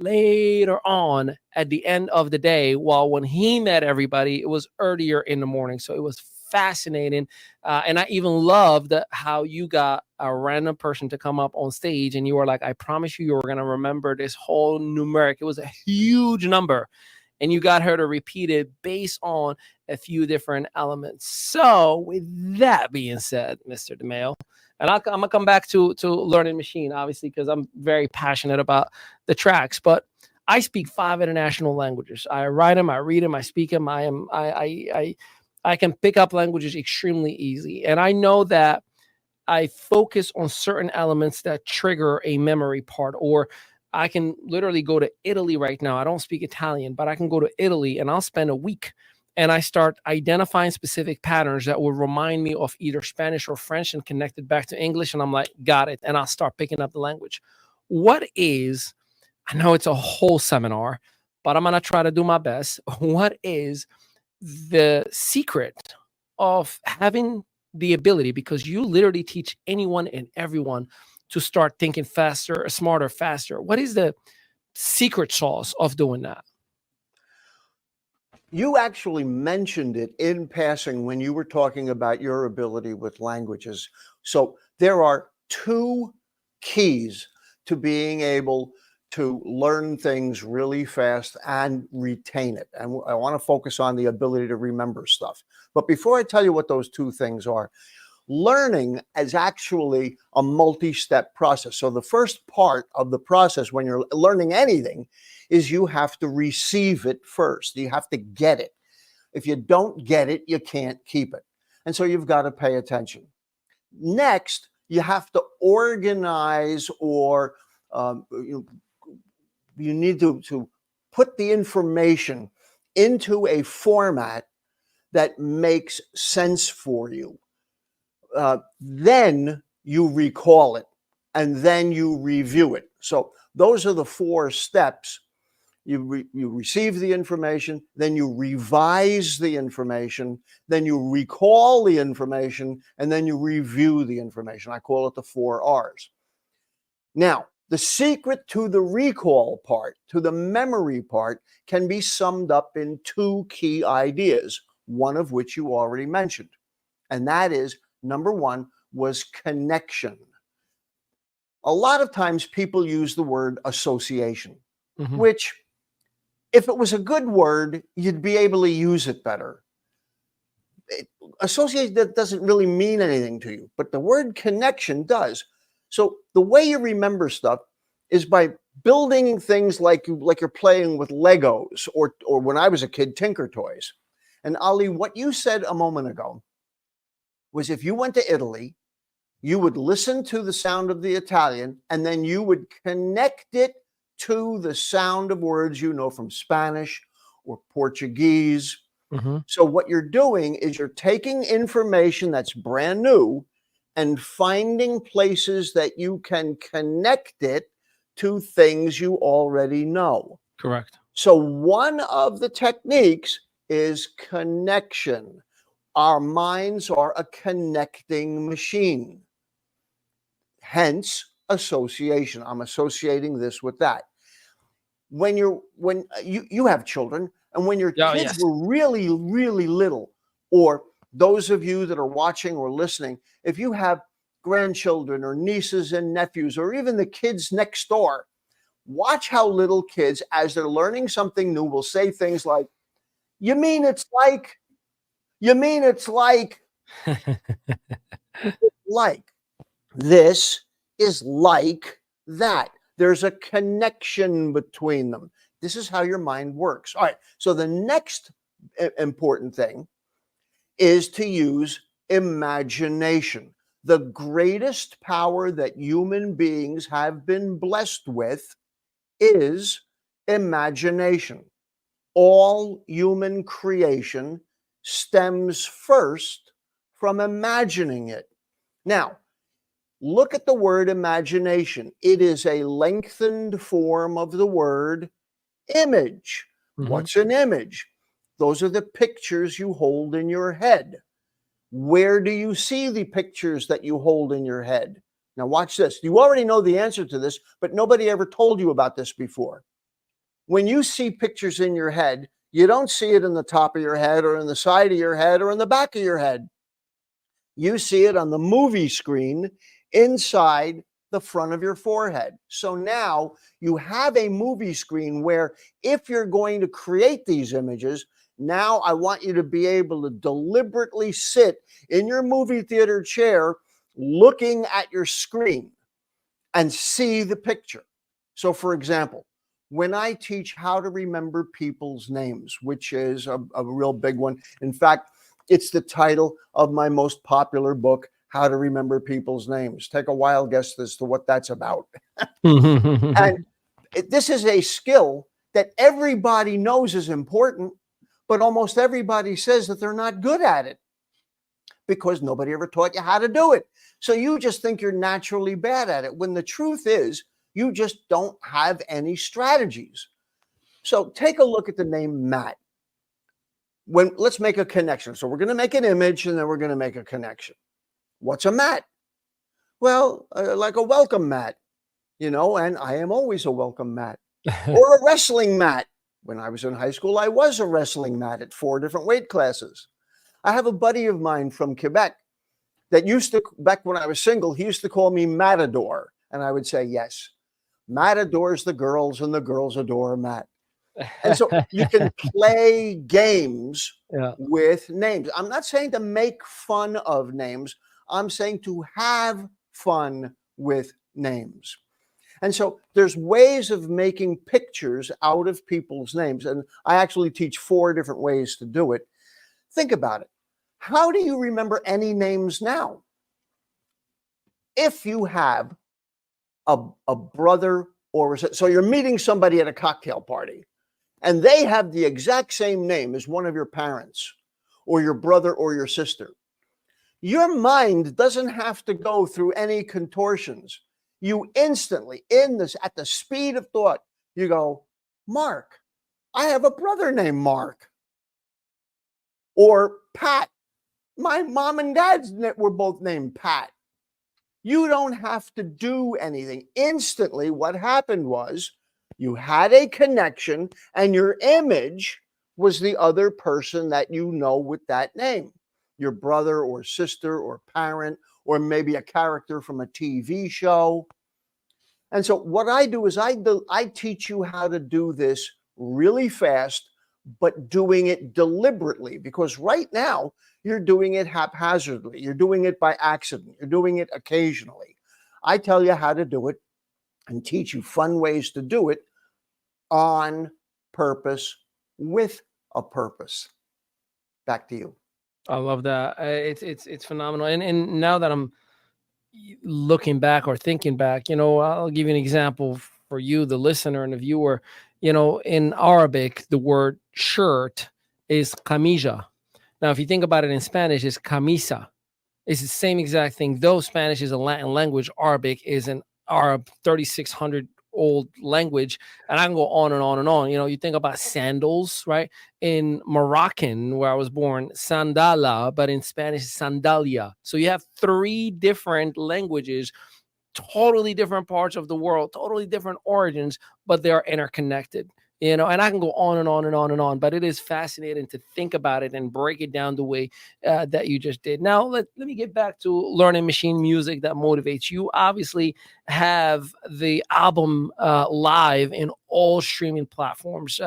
later on at the end of the day, while when he met everybody, it was earlier in the morning. So it was fascinating. And I even loved how you got a random person to come up on stage and you were like, I promise you, you're going to remember this whole numeric. It was a huge number. And you got her to repeat it based on a few different elements. So with that being said, Mr. DiMaio, and I'm going to come back to Learning Machine, obviously, because I'm very passionate about the tracks. But I speak 5 international languages. I write them, I read them, I speak them. I can pick up languages extremely easy. And I know that I focus on certain elements that trigger a memory part, or I can literally go to Italy right now. I don't speak Italian, but I can go to Italy and I'll spend a week and I start identifying specific patterns that will remind me of either Spanish or French and connect it back to English. And I'm like, got it. And I'll start picking up the language. I know it's a whole seminar, but I'm going to try to do my best. What is the secret of having the ability, because you literally teach anyone and everyone to start thinking faster, smarter, faster? What is the secret sauce of doing that? You actually mentioned it in passing when you were talking about your ability with languages. So there are 2 keys to being able to learn things really fast and retain it. And I want to focus on the ability to remember stuff. But before I tell you what those 2 things are, learning is actually a multi-step process. So the first part of the process when you're learning anything is you have to receive it first. You have to get it. If you don't get it, you can't keep it. And so you've got to pay attention. Next, you have to organize, or you need to put the information into a format that makes sense for you. Then you recall it, and then you review it. So those are the 4 steps. You receive the information, then you revise the information, then you recall the information, and then you review the information. I call it the 4 R's. Now, the secret to the recall part, to the memory part, can be summed up in 2 key ideas, one of which you already mentioned. And that is, number 1 was connection. A lot of times people use the word association, which, if it was a good word, you'd be able to use it better. Association doesn't really mean anything to you, but the word connection does. So the way you remember stuff is by building things like you're playing with Legos, or when I was a kid, Tinker Toys. And Ali, what you said a moment ago was, if you went to Italy, you would listen to the sound of the Italian, and then you would connect it to the sound of words you know from Spanish or Portuguese. So what you're doing is you're taking information that's brand new and finding places that you can connect it to things you already know. Correct. So one of the techniques is connection. Our minds are a connecting machine. Hence, association. I'm associating this with that. When you have children, and when your kids were really, really little, or those of you that are watching or listening, if you have grandchildren or nieces and nephews, or even the kids next door, watch how little kids, as they're learning something new, will say things like, you mean it's like, like, this is like that. There's a connection between them. This is how your mind works. All right. So the next important thing is to use imagination. The greatest power that human beings have been blessed with is imagination. All human creation stems first from imagining it. Now, Look at the word imagination. It is a lengthened form of the word image. What's an image? Those are the pictures you hold in your head. Where do you see the pictures that you hold in your head? Now watch this. You already know the answer to this, but nobody ever told you about this before. When you see pictures in your head, you don't see it in the top of your head or in the side of your head or in the back of your head. You see it on the movie screen inside the front of your forehead. So now you have a movie screen where if you're going to create these images, now I want you to be able to deliberately sit in your movie theater chair looking at your screen and see the picture. So for example, when I teach how to remember people's names, which is a real big one. In fact, it's the title of my most popular book, How to Remember People's Names. Take a wild guess as to what that's about. And this is a skill that everybody knows is important, but almost everybody says that they're not good at it because nobody ever taught you how to do it. So you just think you're naturally bad at it, when the truth is you just don't have any strategies. So take a look at the name Matt. Let's make a connection. So we're going to make an image and then we're going to make a connection. What's a mat? Well, like a welcome mat, and I am always a welcome mat. Or a wrestling mat. When I was in high school, I was a wrestling mat at 4 different weight classes. I have a buddy of mine from Quebec that back when I was single, he used to call me Matador. And I would say, yes, Matt adores the girls and the girls adore Matt. And so you can play games with names. I'm not saying to make fun of names. I'm saying to have fun with names. And so there's ways of making pictures out of people's names. And I actually teach 4 different ways to do it. Think about it. How do you remember any names now? If you have a brother so you're meeting somebody at a cocktail party and they have the exact same name as one of your parents or your brother or your sister. Your mind doesn't have to go through any contortions. You instantly, at the speed of thought, you go, Mark, I have a brother named Mark. Or Pat, my mom and dad were both named Pat. You don't have to do anything. Instantly, what happened was you had a connection and your image was the other person that you know with that name. Your brother or sister or parent, or maybe a character from a TV show. And so what I do is I teach you how to do this really fast, but doing it deliberately, because right now you're doing it haphazardly. You're doing it by accident. You're doing it occasionally. I tell you how to do it and teach you fun ways to do it on purpose, with a purpose. Back to you. I love that. It's phenomenal. And now that I'm looking back or thinking back, I'll give you an example for you, the listener and the viewer. In Arabic, the word shirt is camisa. Now, if you think about it in Spanish, it's camisa. It's the same exact thing. Though Spanish is a Latin language, Arabic is an Arab 3,600 old language, and I can go on and on and on. You think about sandals, right? In Moroccan, where I was born, sandala, but in Spanish, sandalia. So you have 3 different languages, totally different parts of the world, totally different origins, but they are interconnected. And I can go on and on and on and on, but it is fascinating to think about it and break it down the way that you just did. Now, let me get back to learning machine music that motivates you. Obviously have the album live in all streaming platforms,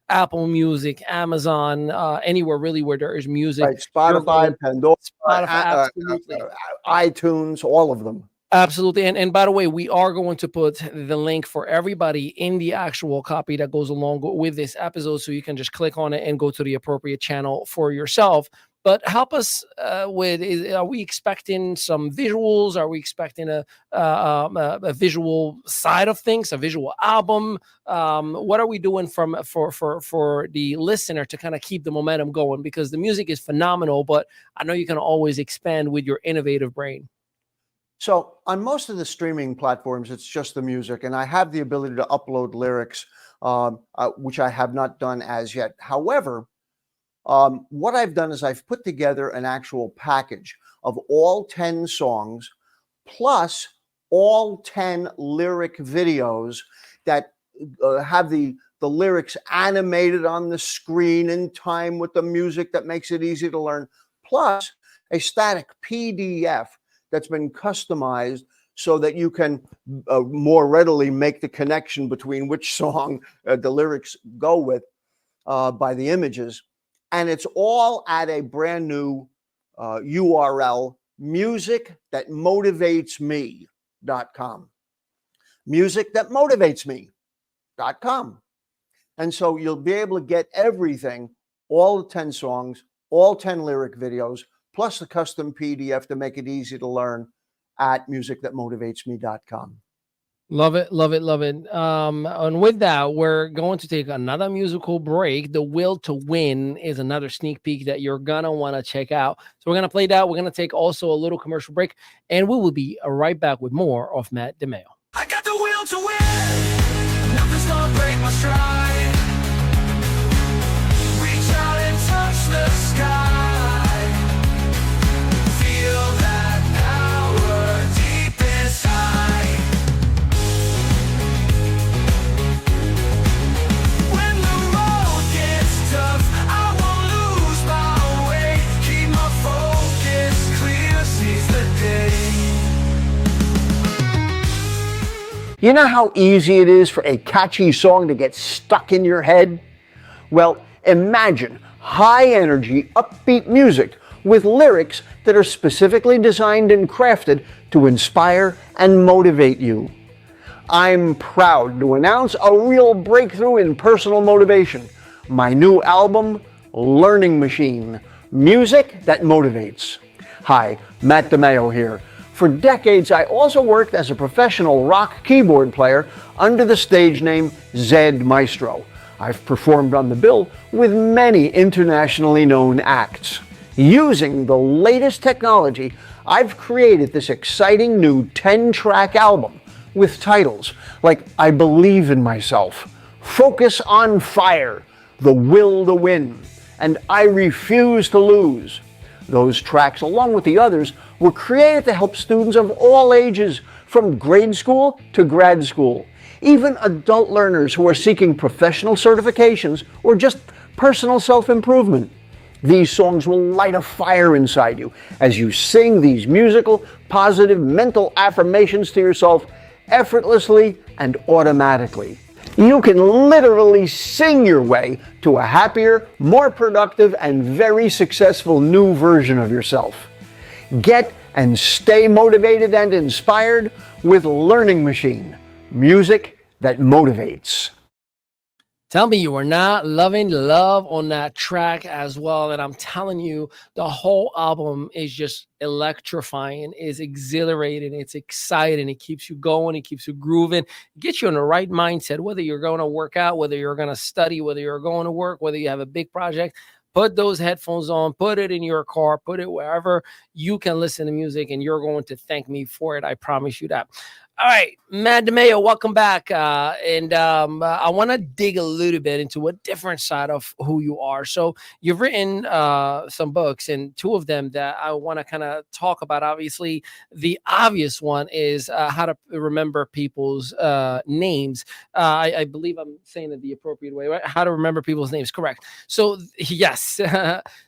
Apple Music, Amazon, anywhere really where there is music. Right, Spotify, Pandora, absolutely. iTunes, all of them. Absolutely. And by the way, we are going to put the link for everybody in the actual copy that goes along with this episode. So you can just click on it and go to the appropriate channel for yourself. But help us are we expecting some visuals? Are we expecting a visual side of things, a visual album? What are we doing for the listener to kind of keep the momentum going? Because the music is phenomenal, but I know you can always expand with your innovative brain. So on most of the streaming platforms, it's just the music, and I have the ability to upload lyrics, which I have not done as yet. However, what I've done is I've put together an actual package of all 10 songs plus all 10 lyric videos that have the lyrics animated on the screen in time with the music that makes it easy to learn, plus a static PDF that's been customized so that you can more readily make the connection between which song the lyrics go with by the images. And it's all at a brand new URL, musicthatmotivatesme.com. Musicthatmotivatesme.com. And so you'll be able to get everything, all the 10 songs, all 10 lyric videos, plus the custom PDF to make it easy to learn at musicthatmotivatesme.com. Love it, love it, love it. And with that, we're going to take another musical break. The Will to Win is another sneak peek that you're gonna want to check out. So we're gonna play that. We're gonna take also a little commercial break, and we will be right back with more of Matt DiMaio. I got the will to win. Nothing's gonna break my stride. Reach out and touch the sky. Feel that power deep inside. When the road gets tough, I won't lose my way. Keep my focus clear, seize the day. You know how easy it is for a catchy song to get stuck in your head? Well, imagine high energy, upbeat music with lyrics that are specifically designed and crafted to inspire and motivate you. I'm proud to announce a real breakthrough in personal motivation. My new album, Learning Machine, Music That Motivates. Hi, Matt DiMaio here. For decades, I also worked as a professional rock keyboard player under the stage name Zed Maestro. I've performed on the bill with many internationally known acts. Using the latest technology, I've created this exciting new 10-track album with titles like I Believe in Myself, Focus on Fire, The Will to Win, and I Refuse to Lose. Those tracks, along with the others, were created to help students of all ages, from grade school to grad school. Even adult learners who are seeking professional certifications or just personal self-improvement. These songs will light a fire inside you as you sing these musical, positive, mental affirmations to yourself effortlessly and automatically. You can literally sing your way to a happier, more productive, and very successful new version of yourself. Get and stay motivated and inspired with Learning Machine, music that motivates. Tell me you were not loving love on that track as well. And I'm telling you, the whole album is just electrifying, is exhilarating, it's exciting, it keeps you going, it keeps you grooving, it gets you in the right mindset, whether you're going to work out, whether you're going to study, whether you're going to work, whether you have a big project. Put those headphones on, put it in your car, put it wherever you can listen to music, and you're going to thank me for it. I promise you that. All right, Matt DiMaio, welcome back. I want to dig a little bit into a different side of who you are. So you've written some books, and two of them that I want to kind of talk about. Obviously, the obvious one is how to remember people's names. I believe I'm saying it the appropriate way, right? How to remember people's names, correct. So yes,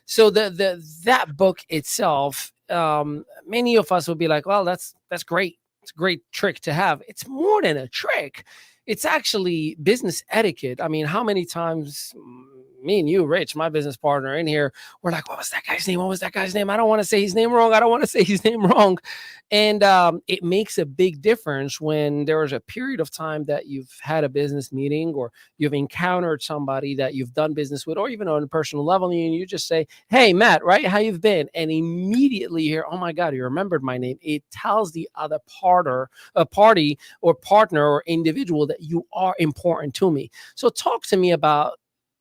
so that book itself, many of us will be like, well, that's great. It's a great trick to have. It's more than a trick. It's actually business etiquette. I mean, how many times me and you, Rich, my business partner in here, we're like, what was that guy's name? What was that guy's name? I don't want to say his name wrong. I don't want to say his name wrong. And it makes a big difference when there is a period of time that you've had a business meeting or you've encountered somebody that you've done business with, or even on a personal level, and you just say, hey, Matt, right? How you've been? And immediately hear, oh my God, you remembered my name. It tells the other party or partner or individual that you are important to me. So talk to me about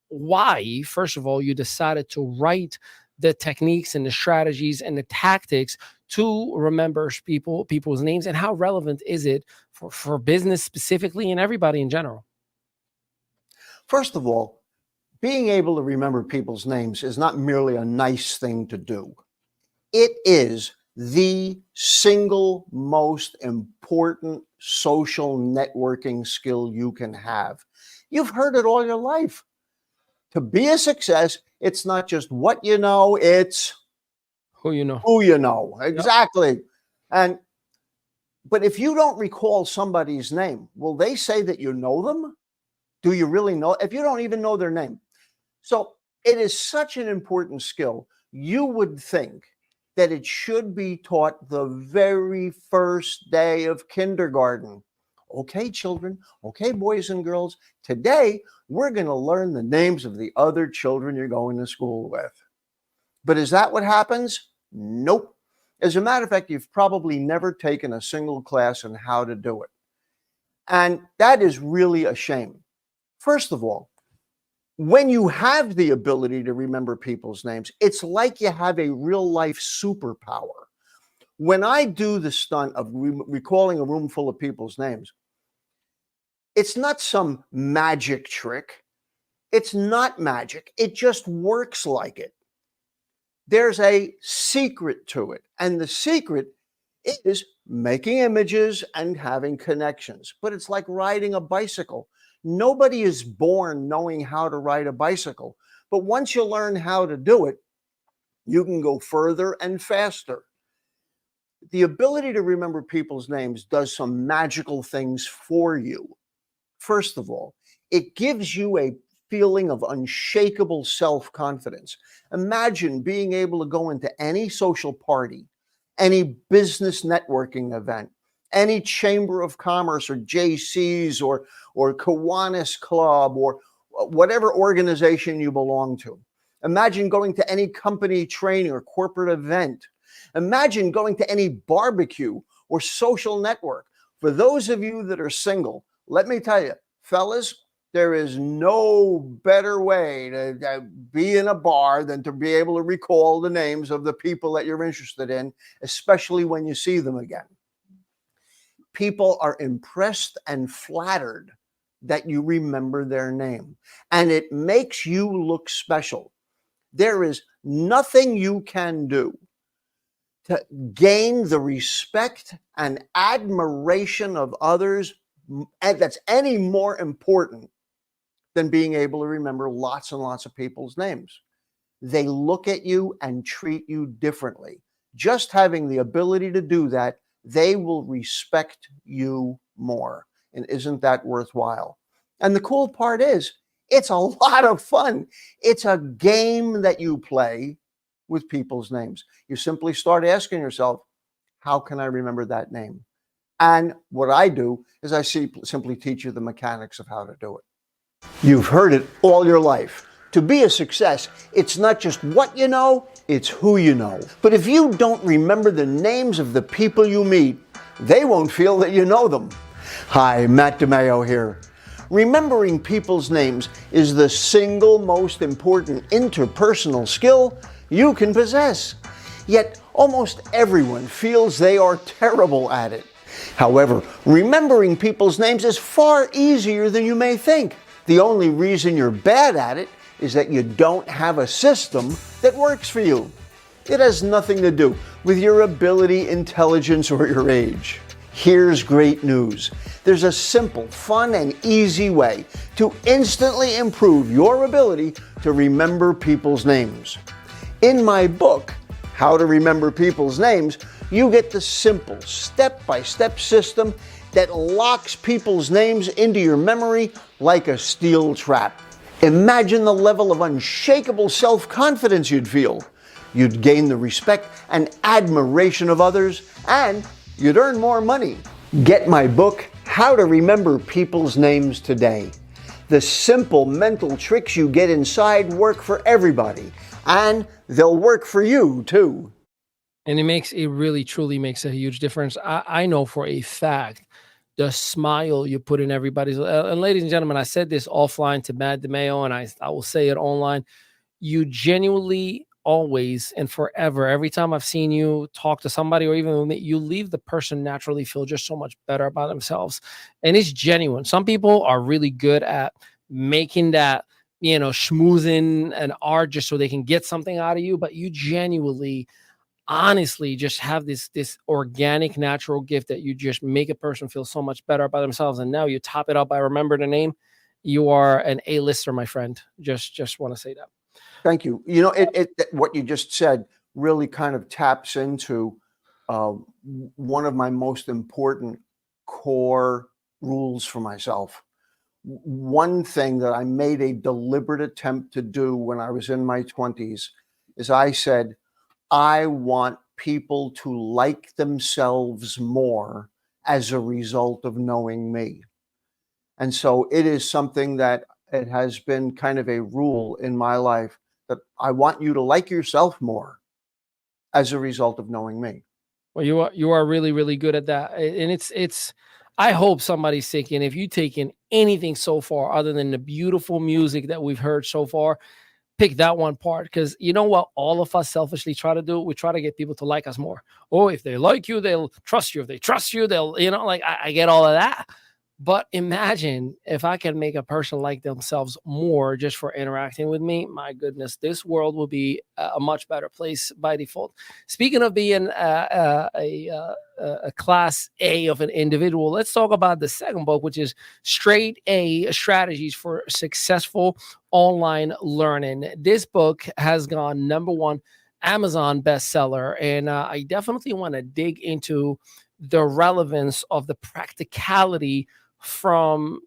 why, first of all, you decided to write the techniques and the strategies and the tactics to remember people's names, and how relevant is it for business specifically and everybody in general? First of all, being able to remember people's names is not merely a nice thing to do. It is the single most important social networking skill you can have. You've heard it all your life. To be a success, it's not just what you know, it's Who you know. who you know. Exactly. But if you don't recall somebody's name, will they say that you know them? Do you really know? If you don't even know their name. So it is such an important skill. You would think that it should be taught the very first day of kindergarten. Okay, children, okay, boys and girls, today we're going to learn the names of the other children you're going to school with. But is that what happens? Nope. As a matter of fact, you've probably never taken a single class on how to do it. And that is really a shame. First of all, when you have the ability to remember people's names, it's like you have a real life superpower. When I do the stunt of recalling a room full of people's names, it's not some magic trick. It's not magic. It just works like it. There's a secret to it. And the secret is making images and having connections. But it's like riding a bicycle. Nobody is born knowing how to ride a bicycle. But once you learn how to do it, you can go further and faster. The ability to remember people's names does some magical things for you. First of all, it gives you a feeling of unshakable self-confidence. Imagine being able to go into any social party, any business networking event, any chamber of commerce or JC's or Kiwanis Club or whatever organization you belong to. Imagine going to any company training or corporate event. Imagine going to any barbecue or social network. For those of you that are single, let me tell you, fellas, there is no better way to be in a bar than to be able to recall the names of the people that you're interested in, especially when you see them again. People are impressed and flattered that you remember their name, and it makes you look special. There is nothing you can do to gain the respect and admiration of others that's any more important than being able to remember lots and lots of people's names. They look at you and treat you differently. Just having the ability to do that, they will respect you more. And isn't that worthwhile? And the cool part is, it's a lot of fun. It's a game that you play with people's names. You simply start asking yourself, how can I remember that name? And what I do is I simply teach you the mechanics of how to do it. You've heard it all your life. To be a success, it's not just what you know, it's who you know. But if you don't remember the names of the people you meet, they won't feel that you know them. Hi, Matt DiMaio here. Remembering people's names is the single most important interpersonal skill you can possess. Yet almost everyone feels they are terrible at it. However, remembering people's names is far easier than you may think. The only reason you're bad at it is that you don't have a system that works for you. It has nothing to do with your ability, intelligence, or your age. Here's great news. There's a simple, fun, and easy way to instantly improve your ability to remember people's names. In my book, How to Remember People's Names, you get the simple, step-by-step system that locks people's names into your memory like a steel trap. Imagine the level of unshakable self-confidence you'd feel. You'd gain the respect and admiration of others, and you'd earn more money. Get my book, How to Remember People's Names, today. The simple mental tricks you get inside work for everybody, and they'll work for you too. And it really truly makes a huge difference. I know for a fact the smile you put in everybody's, and ladies and gentlemen, I said this offline to Matt DiMaio, and I will say it online. You genuinely always and forever, every time I've seen you talk to somebody or even with me, you leave the person naturally feel just so much better about themselves. And it's genuine. Some people are really good at making that, schmoozing an art just so they can get something out of you, but you genuinely, honestly just have this organic natural gift that you just make a person feel so much better about themselves. And now you top it up by remember the name. You are an A-lister, my friend. Just want to say that. Thank you. What you just said really kind of taps into one of my most important core rules for myself. One thing that I made a deliberate attempt to do when I was in my 20s is I said, I want people to like themselves more as a result of knowing me. And so it is something that it has been kind of a rule in my life that I want you to like yourself more as a result of knowing me. Well, you are really, really good at that. And it's I hope somebody's taking, if you've taken anything so far other than the beautiful music that we've heard so far, pick that one part, because you know what all of us selfishly try to do? We try to get people to like us more. Oh, if they like you, they'll trust you. If they trust you, they'll, like I get all of that. But imagine if I can make a person like themselves more just for interacting with me. My goodness, this world will be a much better place by default. Speaking of being a class A of an individual, let's talk about the second book, which is Straight A Strategies for Successful Online Learning. This book has gone #1 Amazon bestseller, and I definitely want to dig into the relevance of the practicality from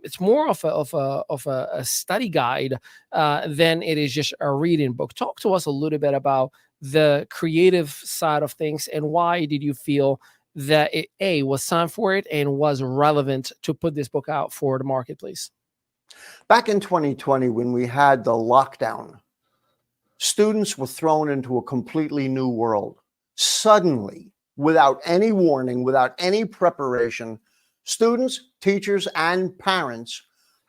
it's more of a study guide than it is just a reading book. Talk to us a little bit about the creative side of things, and why did you feel that it was time for it and was relevant to put this book out for the marketplace? Back in 2020, when we had the lockdown, students were thrown into a completely new world. Suddenly, without any warning, without any preparation, students, teachers, and parents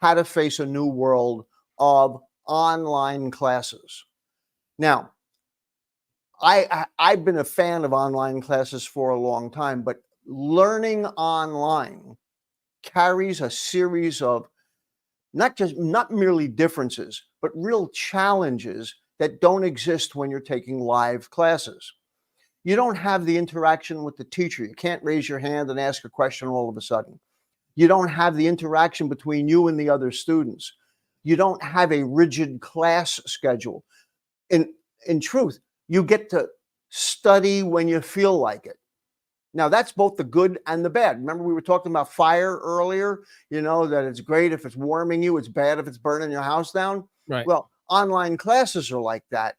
had to face a new world of online classes. Now, I've been a fan of online classes for a long time, but learning online carries a series of not merely differences, but real challenges that don't exist when you're taking live classes. You don't have the interaction with the teacher. You can't raise your hand and ask a question all of a sudden. You don't have the interaction between you and the other students. You don't have a rigid class schedule. In truth, you get to study when you feel like it. Now, that's both the good and the bad. Remember, we were talking about fire earlier, that it's great if it's warming you, it's bad if it's burning your house down. Right. Well, online classes are like that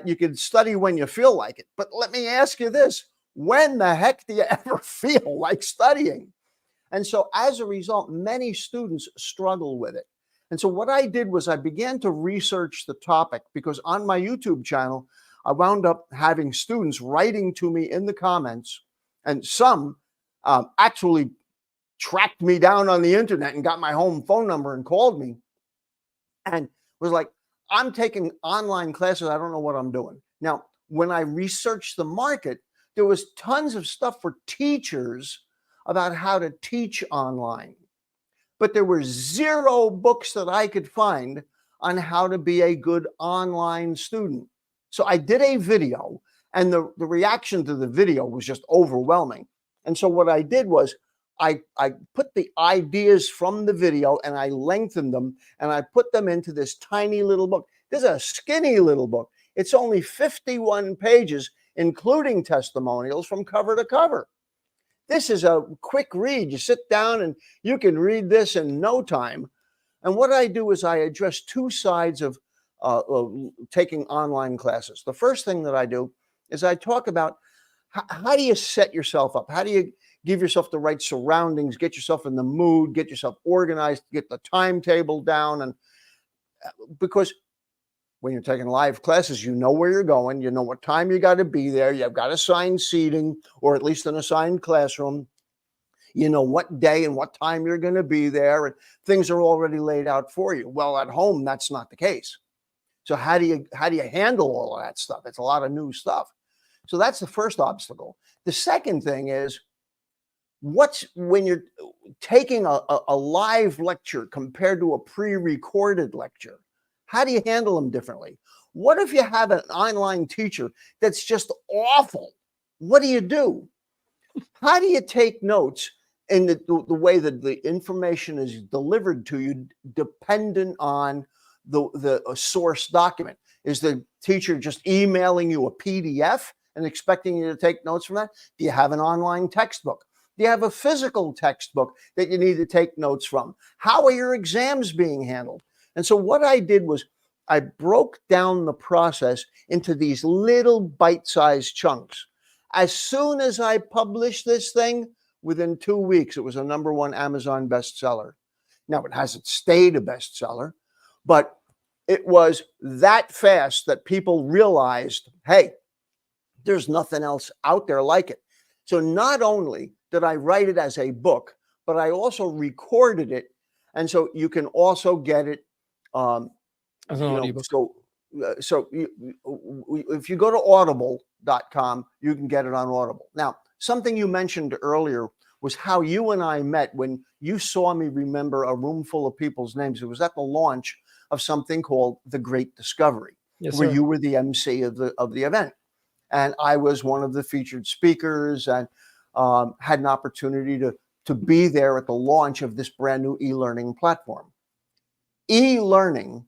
you can study when you feel like it. But let me ask you this, when the heck do you ever feel like studying? And so as a result, many students struggle with it. And so what I did was I began to research the topic, because on my YouTube channel, I wound up having students writing to me in the comments, and some actually tracked me down on the internet and got my home phone number and called me and was like, I'm taking online classes. I don't know what I'm doing. Now, when I researched the market, there was tons of stuff for teachers about how to teach online, but there were 0 books that I could find on how to be a good online student. So I did a video, and the reaction to the video was just overwhelming. And so what I did was I put the ideas from the video and I lengthened them and I put them into this tiny little book. This is a skinny little book. It's only 51 pages, including testimonials from cover to cover. This is a quick read. You sit down and you can read this in no time. And what I do is I address 2 sides of taking online classes. The first thing that I do is I talk about how do you set yourself up? How do you give yourself the right surroundings, get yourself in the mood, get yourself organized, get the timetable down. And because when you're taking live classes, you know where you're going, you know what time you got to be there, you've got assigned seating, or at least an assigned classroom. You know what day and what time you're going to be there, and things are already laid out for you. Well, at home, that's not the case. So how do you handle all of that stuff? It's a lot of new stuff. So that's the first obstacle. The second thing is, when you're taking a live lecture compared to a pre-recorded lecture, how do you handle them differently? What if you have an online teacher that's just awful? What do? How do you take notes in the way that the information is delivered to you, dependent on the source document? Is the teacher just emailing you a PDF and expecting you to take notes from that? Do you have an online textbook? Do you have a physical textbook that you need to take notes from? How are your exams being handled? And so what I did was I broke down the process into these little bite-sized chunks. As soon as I published this thing, within 2 weeks, it was a #1 Amazon bestseller. Now, it hasn't stayed a bestseller, but it was that fast that people realized, hey, there's nothing else out there like it. So not only did I write it as a book, but I also recorded it. And so you can also get it. As an audiobook. So if you go to audible.com, you can get it on Audible. Now, something you mentioned earlier was how you and I met when you saw me remember a room full of people's names. It was at the launch of something called The Great Discovery, where you were the MC of the event. And I was one of the featured speakers, and had an opportunity to be there at the launch of this brand new e-learning platform. E-learning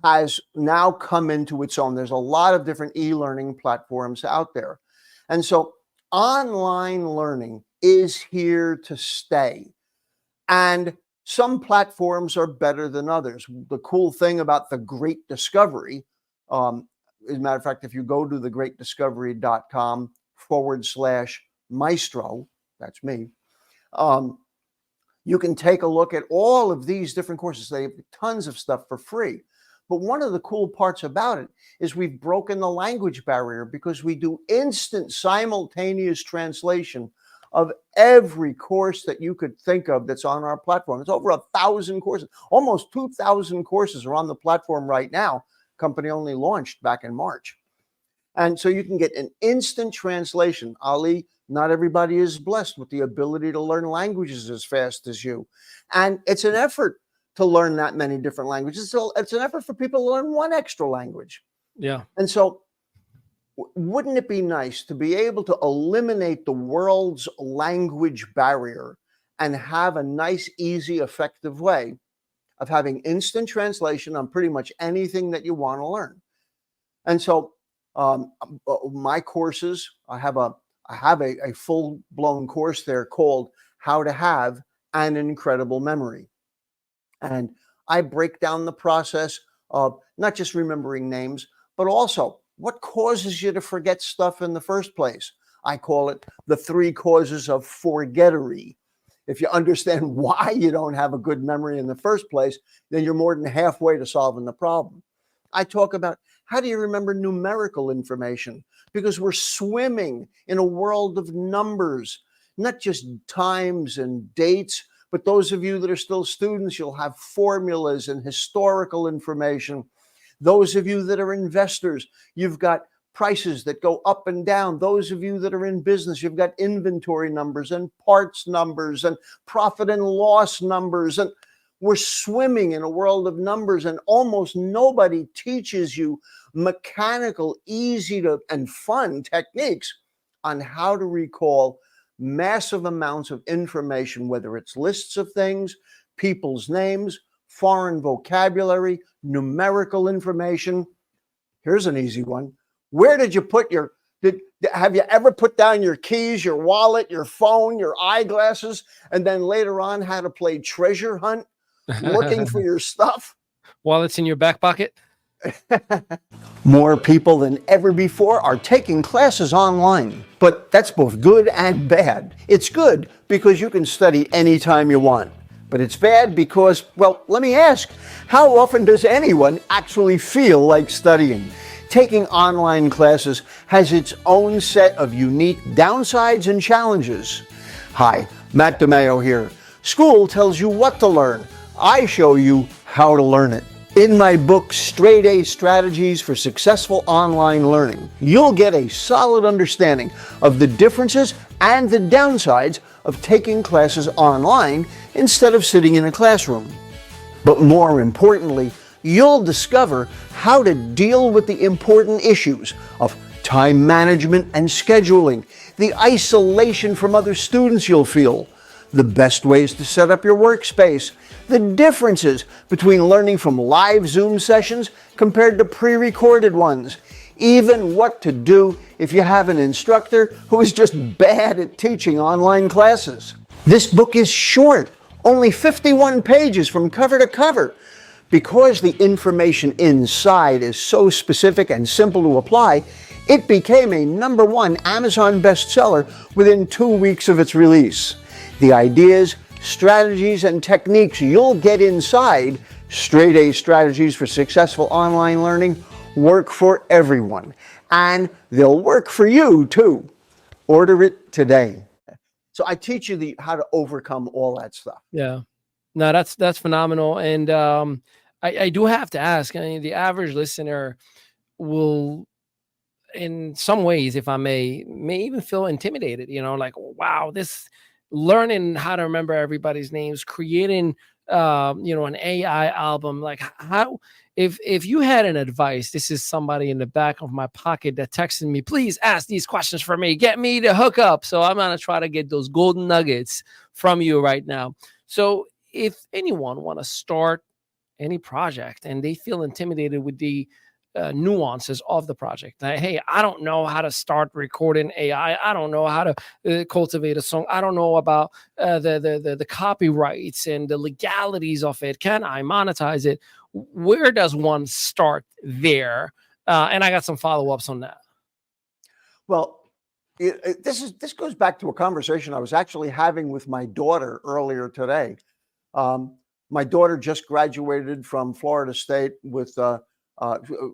has now come into its own. There's a lot of different e-learning platforms out there. And so online learning is here to stay. And some platforms are better than others. The cool thing about The Great Discovery, as a matter of fact, if you go to thegreatdiscovery.com/maestro, that's me, you can take a look at all of these different courses. They have tons of stuff for free. But one of the cool parts about it is we've broken the language barrier, because we do instant simultaneous translation of every course that you could think of that's on our platform. It's over 1,000 courses, almost 2,000 courses are on the platform right now. Company only launched back in March. And so you can get an instant translation. Ali, not everybody is blessed with the ability to learn languages as fast as you. And it's an effort to learn that many different languages. So it's an effort for people to learn one extra language. Yeah. And so wouldn't it be nice to be able to eliminate the world's language barrier and have a nice, easy, effective way of having instant translation on pretty much anything that you want to learn? And so my courses, I have a full-blown course there called How to Have an Incredible Memory. And I break down the process of not just remembering names, but also what causes you to forget stuff in the first place. I call it the 3 causes of forgettery. If you understand why you don't have a good memory in the first place, then you're more than halfway to solving the problem. I talk about how do you remember numerical information? Because we're swimming in a world of numbers, not just times and dates, but those of you that are still students, you'll have formulas and historical information. Those of you that are investors, you've got prices that go up and down. Those of you that are in business, you've got inventory numbers and parts numbers and profit and loss numbers. And we're swimming in a world of numbers, and almost nobody teaches you mechanical, easy to and fun techniques on how to recall massive amounts of information, whether it's lists of things, people's names, foreign vocabulary, numerical information. Here's an easy one. Where did you put have you ever put down your keys, your wallet, your phone, your eyeglasses, and then later on had to play treasure hunt looking for your stuff? While it's in your back pocket? More people than ever before are taking classes online, but that's both good and bad. It's good because you can study anytime you want, but it's bad because, well, let me ask, how often does anyone actually feel like studying? Taking online classes has its own set of unique downsides and challenges. Hi, Matt DiMaio here. School tells you what to learn. I show you how to learn it. In my book, Straight A Strategies for Successful Online Learning, you'll get a solid understanding of the differences and the downsides of taking classes online instead of sitting in a classroom. But more importantly, you'll discover how to deal with the important issues of time management and scheduling, the isolation from other students you'll feel, the best ways to set up your workspace, the differences between learning from live Zoom sessions compared to pre-recorded ones, even what to do if you have an instructor who is just bad at teaching online classes. This book is short, only 51 pages from cover to cover. Because the information inside is so specific and simple to apply, it became a #1 Amazon bestseller within 2 weeks of its release. The ideas, strategies, and techniques you'll get inside Straight A Strategies for Successful Online Learning work for everyone, and they'll work for you too. Order it today. So I teach you how to overcome all that stuff. Yeah. No, that's phenomenal. And I do have to ask, I mean, the average listener will, in some ways, if I may even feel intimidated, like, wow, this learning how to remember everybody's names, creating an AI album, like how, if you had an advice, this is somebody in the back of my pocket that texted me, please ask these questions for me, get me to hook up. So I'm going to try to get those golden nuggets from you right now. So if anyone want to start any project and they feel intimidated with the nuances of the project, like, hey, I don't know how to start recording AI. I don't know how to cultivate a song. I don't know about the copyrights and the legalities of it. Can I monetize it? Where does one start there? And I got some follow-ups on that. Well, this goes back to a conversation I was actually having with my daughter earlier today. My daughter just graduated from Florida State with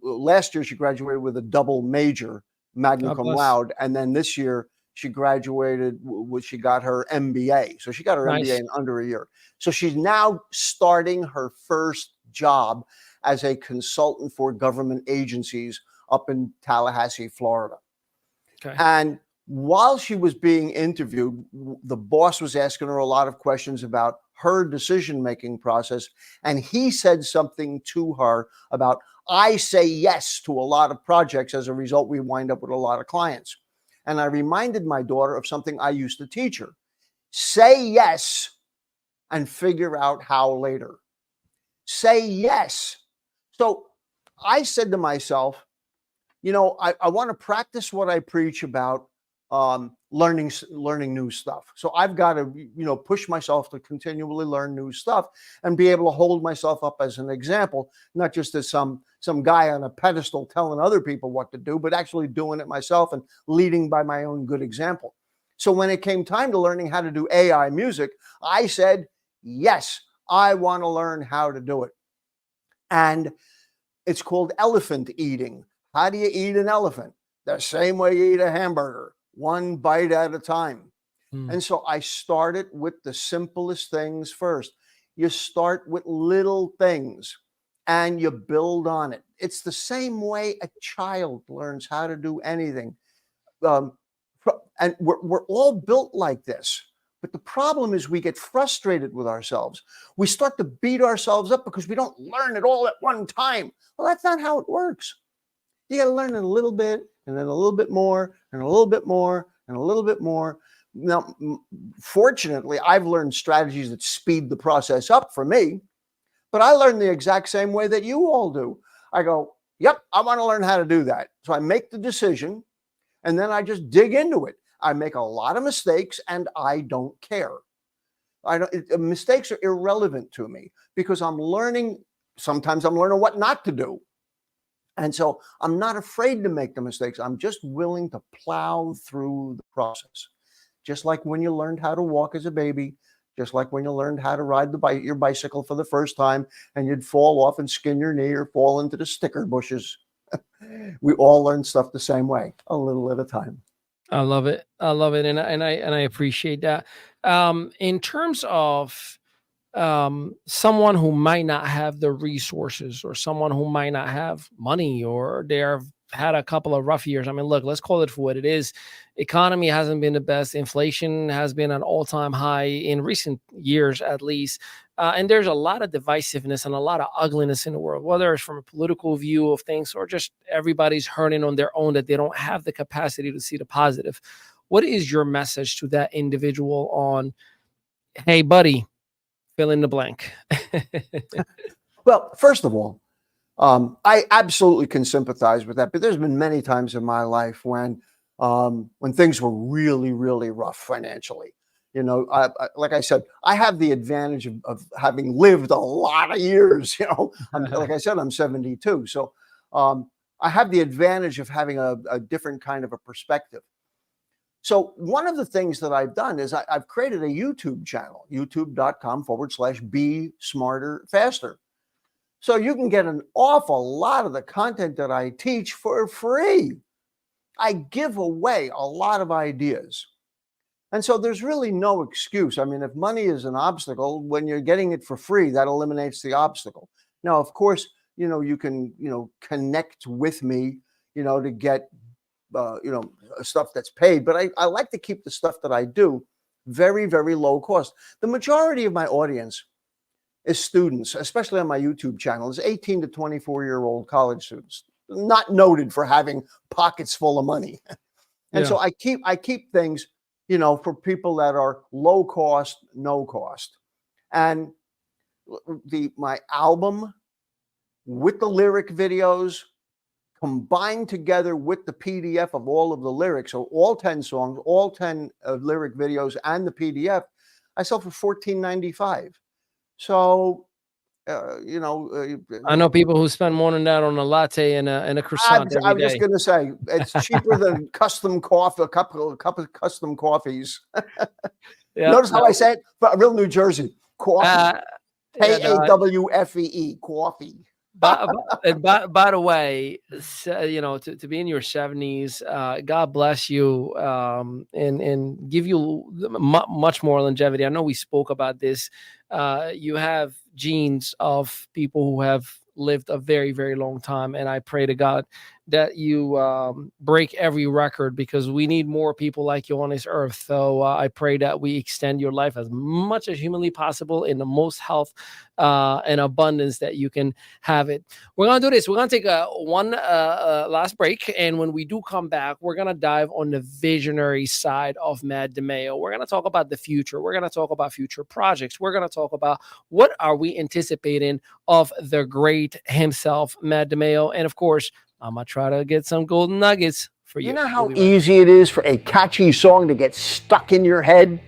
last year she graduated with a double major, magna cum laude, and then this year she graduated. She got her MBA, so she got her MBA in under a year. So she's now starting her first job as a consultant for government agencies up in Tallahassee, Florida. Okay. And while she was being interviewed, the boss was asking her a lot of questions about her decision-making process. And he said something to her about, I say yes to a lot of projects. As a result, we wind up with a lot of clients. And I reminded my daughter of something I used to teach her. Say yes and figure out how later. Say yes. So I said to myself, I want to practice what I preach about learning new stuff. So I've got to, push myself to continually learn new stuff and be able to hold myself up as an example, not just as some guy on a pedestal telling other people what to do, but actually doing it myself and leading by my own good example. So when it came time to learning how to do AI music, I said, yes, I want to learn how to do it. And it's called elephant eating. How do you eat an elephant? The same way you eat a hamburger, one bite at a time. And so I started with the simplest things first. You start with little things and you build on it. It's the same way a child learns how to do anything. And we're all built like this. But the problem is we get frustrated with ourselves. We start to beat ourselves up because we don't learn it all at one time. Well, that's not how it works. You got to learn it a little bit, and then a little bit more, and a little bit more, and a little bit more. Now, fortunately, I've learned strategies that speed the process up for me, but I learn the exact same way that you all do. I go, yep, I want to learn how to do that. So I make the decision, and then I just dig into it. I make a lot of mistakes, and I don't care. Mistakes are irrelevant to me because I'm learning. Sometimes I'm learning what not to do. And so I'm not afraid to make the mistakes. I'm just willing to plow through the process. Just like when you learned how to walk as a baby, just like when you learned how to ride your bicycle for the first time and you'd fall off and skin your knee or fall into the sticker bushes. We all learn stuff the same way, a little at a time. I love it. I love it. And I appreciate that. In terms of someone who might not have the resources, or someone who might not have money, or they've had a couple of rough years. I mean, look, let's call it for what it is. Economy hasn't been the best. Inflation has been an all-time high in recent years, at least. And there's a lot of divisiveness and a lot of ugliness in the world, whether it's from a political view of things or just everybody's hurting on their own, that they don't have the capacity to see the positive. What is your message to that individual on, hey, buddy, fill in the blank? Well, first of all, I absolutely can sympathize with that, but there's been many times in my life when things were really, really rough financially. You know, like I said, I have the advantage of having lived a lot of years. You know, like I said, I'm 72, so I have the advantage of having a different kind of a perspective. So one of the things that I've done is I've created a YouTube channel, youtube.com/Be Smarter Faster. So you can get an awful lot of the content that I teach for free. I give away a lot of ideas. And so there's really no excuse. I mean, if money is an obstacle, when you're getting it for free, that eliminates the obstacle. Now, of course, you know, you can, connect with me, to get, stuff that's paid. But I like to keep the stuff that I do very, very low cost. The majority of my audience is students, especially on my YouTube channel, is 18 to 24-year-old college students, not noted for having pockets full of money. And so I keep things, for people that are low cost, no cost. And my album with the lyric videos combined together with the PDF of all of the lyrics, so all 10 songs, all 10 lyric videos and the PDF, I sell for $14.95. So, I know people who spend more than that on a latte and a croissant every day. I was just going to say, it's cheaper than custom coffee, a cup of custom coffees. Notice how I say it? Real New Jersey, coffee. Kawfee, coffee. By the way, to be in your 70s, God bless you, and give you much more longevity. I know we spoke about this. You have genes of people who have lived a very, very long time, and I pray to God that you break every record, because we need more people like you on this earth. So I pray that we extend your life as much as humanly possible in the most health and abundance that you can have it. We're going to do this. We're going to take one last break. And when we do come back, we're going to dive on the visionary side of Matt DiMaio. We're going to talk about the future. We're going to talk about future projects. We're going to talk about what are we anticipating of the great himself, Matt DiMaio. And of course, I'm going to try to get some golden nuggets for you. You know how easy it is for a catchy song to get stuck in your head?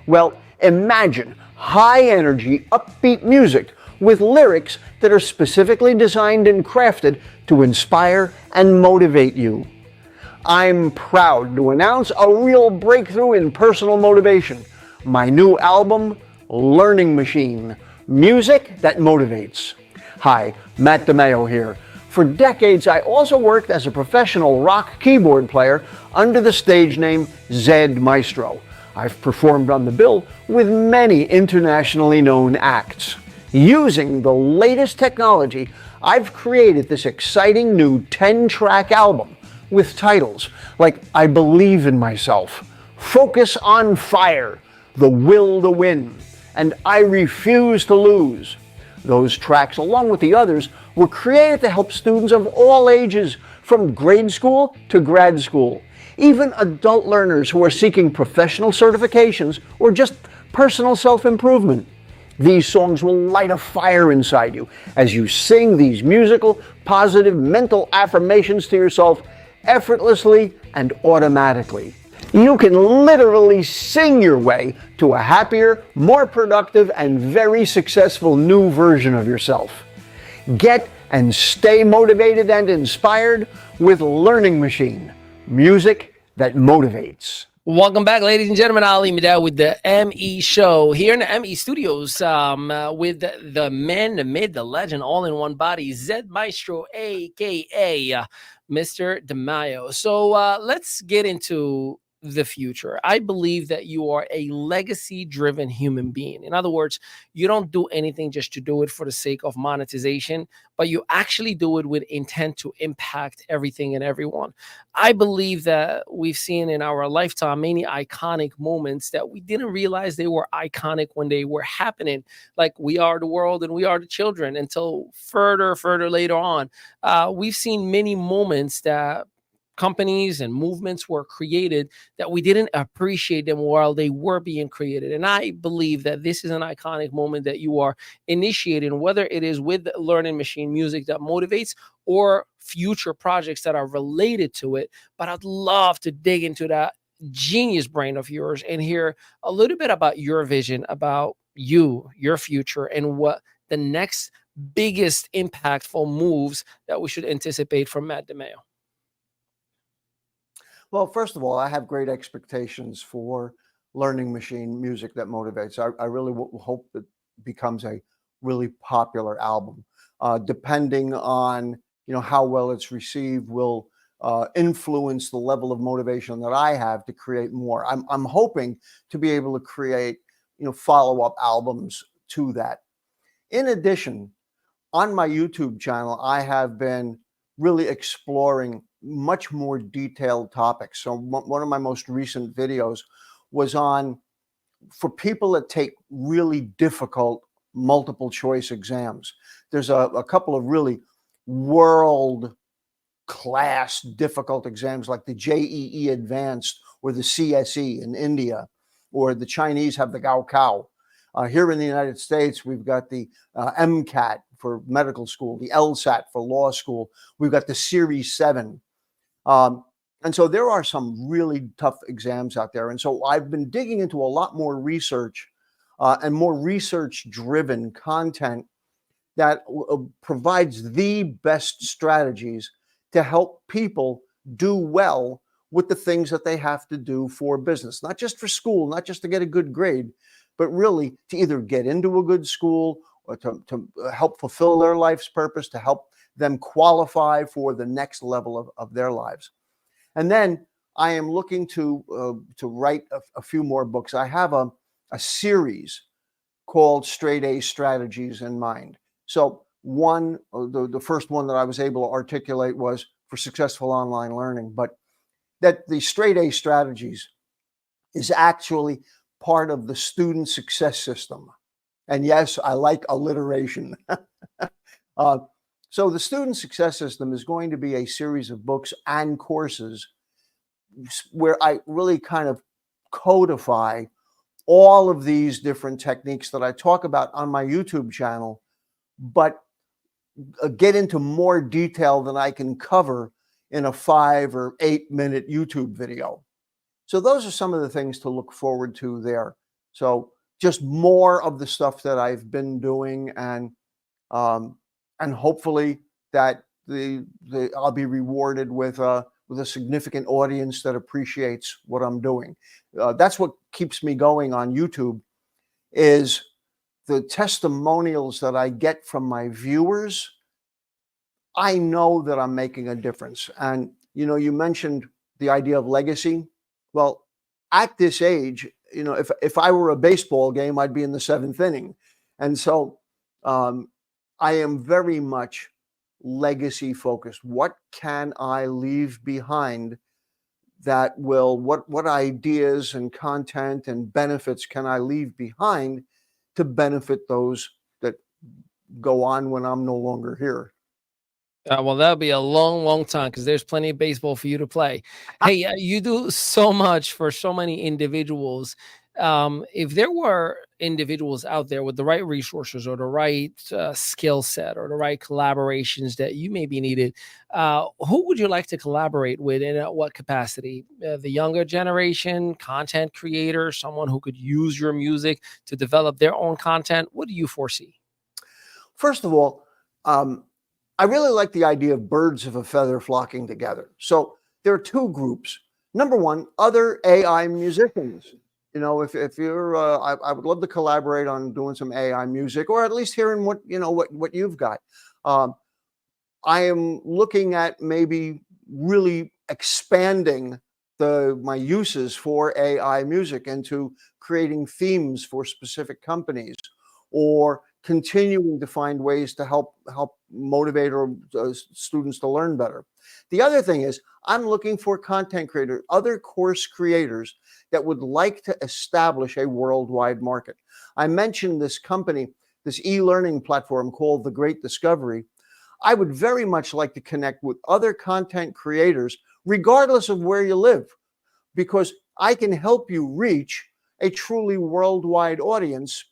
Well, imagine high energy, upbeat music with lyrics that are specifically designed and crafted to inspire and motivate you. I'm proud to announce a real breakthrough in personal motivation. My new album, Learning Machine, Music That Motivates. Hi, Matt DiMaio here. For decades, I also worked as a professional rock keyboard player under the stage name Zed Maestro. I've performed on the bill with many internationally known acts. Using the latest technology, I've created this exciting new 10-track album with titles like I Believe in Myself, Focus on Fire, The Will to Win, and I Refuse to Lose. Those tracks, along with the others, were created to help students of all ages, from grade school to grad school, even adult learners who are seeking professional certifications or just personal self-improvement. These songs will light a fire inside you as you sing these musical, positive, mental affirmations to yourself effortlessly and automatically. You can literally sing your way to a happier, more productive, and very successful new version of yourself. Get and stay motivated and inspired with Learning Machine, music that motivates. Welcome back, ladies and gentlemen. Ali Midal with the ME Show here in the ME Studios with the man, the myth, the legend, all in one body, Zed Maestro, a.k.a. Mr. DiMaio. So let's get into the future. I believe that you are a legacy driven human being. In other words, you don't do anything just to do it for the sake of monetization, but you actually do it with intent to impact everything and everyone. I believe that we've seen in our lifetime many iconic moments that we didn't realize they were iconic when they were happening, like We Are the World and We Are the Children, until further later on. We've seen many moments that companies and movements were created that we didn't appreciate them while they were being created. And I believe that this is an iconic moment that you are initiating, whether it is with learning machine music that motivates or future projects that are related to it. But I'd love to dig into that genius brain of yours and hear a little bit about your vision, about you, your future, and what the next biggest impactful moves that we should anticipate from Matt DiMaio. Well, first of all, I have great expectations for learning machine music that motivates. I really hope it becomes a really popular album. Depending on how well it's received, will influence the level of motivation that I have to create more. I'm hoping to be able to create follow-up albums to that. In addition, on my YouTube channel, I have been really exploring much more detailed topics. So one of my most recent videos was for people that take really difficult multiple choice exams. There's a couple of really world class difficult exams like the JEE Advanced or the CSE in India, or the Chinese have the Gaokao. Here in the United States, we've got the MCAT for medical school, the LSAT for law school. We've got the Series 7. And so there are some really tough exams out there. And so I've been digging into a lot more research and more research-driven content that provides the best strategies to help people do well with the things that they have to do for business, not just for school, not just to get a good grade, but really to either get into a good school or to help fulfill their life's purpose, to help them qualify for the next level of their lives. And then I am looking to write a few more books. I have a series called Straight A Strategies in mind. So the first one that I was able to articulate was for successful online learning, but that the Straight A Strategies is actually part of the student success system. And yes, I like alliteration. So the student success system is going to be a series of books and courses where I really kind of codify all of these different techniques that I talk about on my YouTube channel, but get into more detail than I can cover in a 5 or 8 minute YouTube video. So those are some of the things to look forward to there. So just more of the stuff that I've been doing, and hopefully that I'll be rewarded with a significant audience that appreciates what I'm doing. That's what keeps me going on YouTube, is the testimonials that I get from my viewers. I know that I'm making a difference. And you mentioned the idea of legacy. Well, at this age, if I were a baseball game, I'd be in the 7th inning. And so I am very much legacy focused. What can I leave behind that will, what ideas and content and benefits can I leave behind to benefit those that go on when I'm no longer here? Well, that'll be a long time because there's plenty of baseball for you to play. Hey, you do so much for so many individuals. If there were individuals out there with the right resources or the right skill set or the right collaborations that you maybe needed, who would you like to collaborate with, and at what capacity? The younger generation, content creator, someone who could use your music to develop their own content. What do you foresee? First of all, I really like the idea of birds of a feather flocking together. So there are two groups. Number one, other AI musicians. If you're, I would love to collaborate on doing some AI music, or at least hearing what you've got. I am looking at maybe really expanding my uses for AI music into creating themes for specific companies, or continuing to find ways to help motivate or students to learn better. The other thing is I'm looking for content creators, other course creators that would like to establish a worldwide market. I mentioned this company, this e-learning platform called The Great Discovery. I would very much like to connect with other content creators, regardless of where you live, because I can help you reach a truly worldwide audience,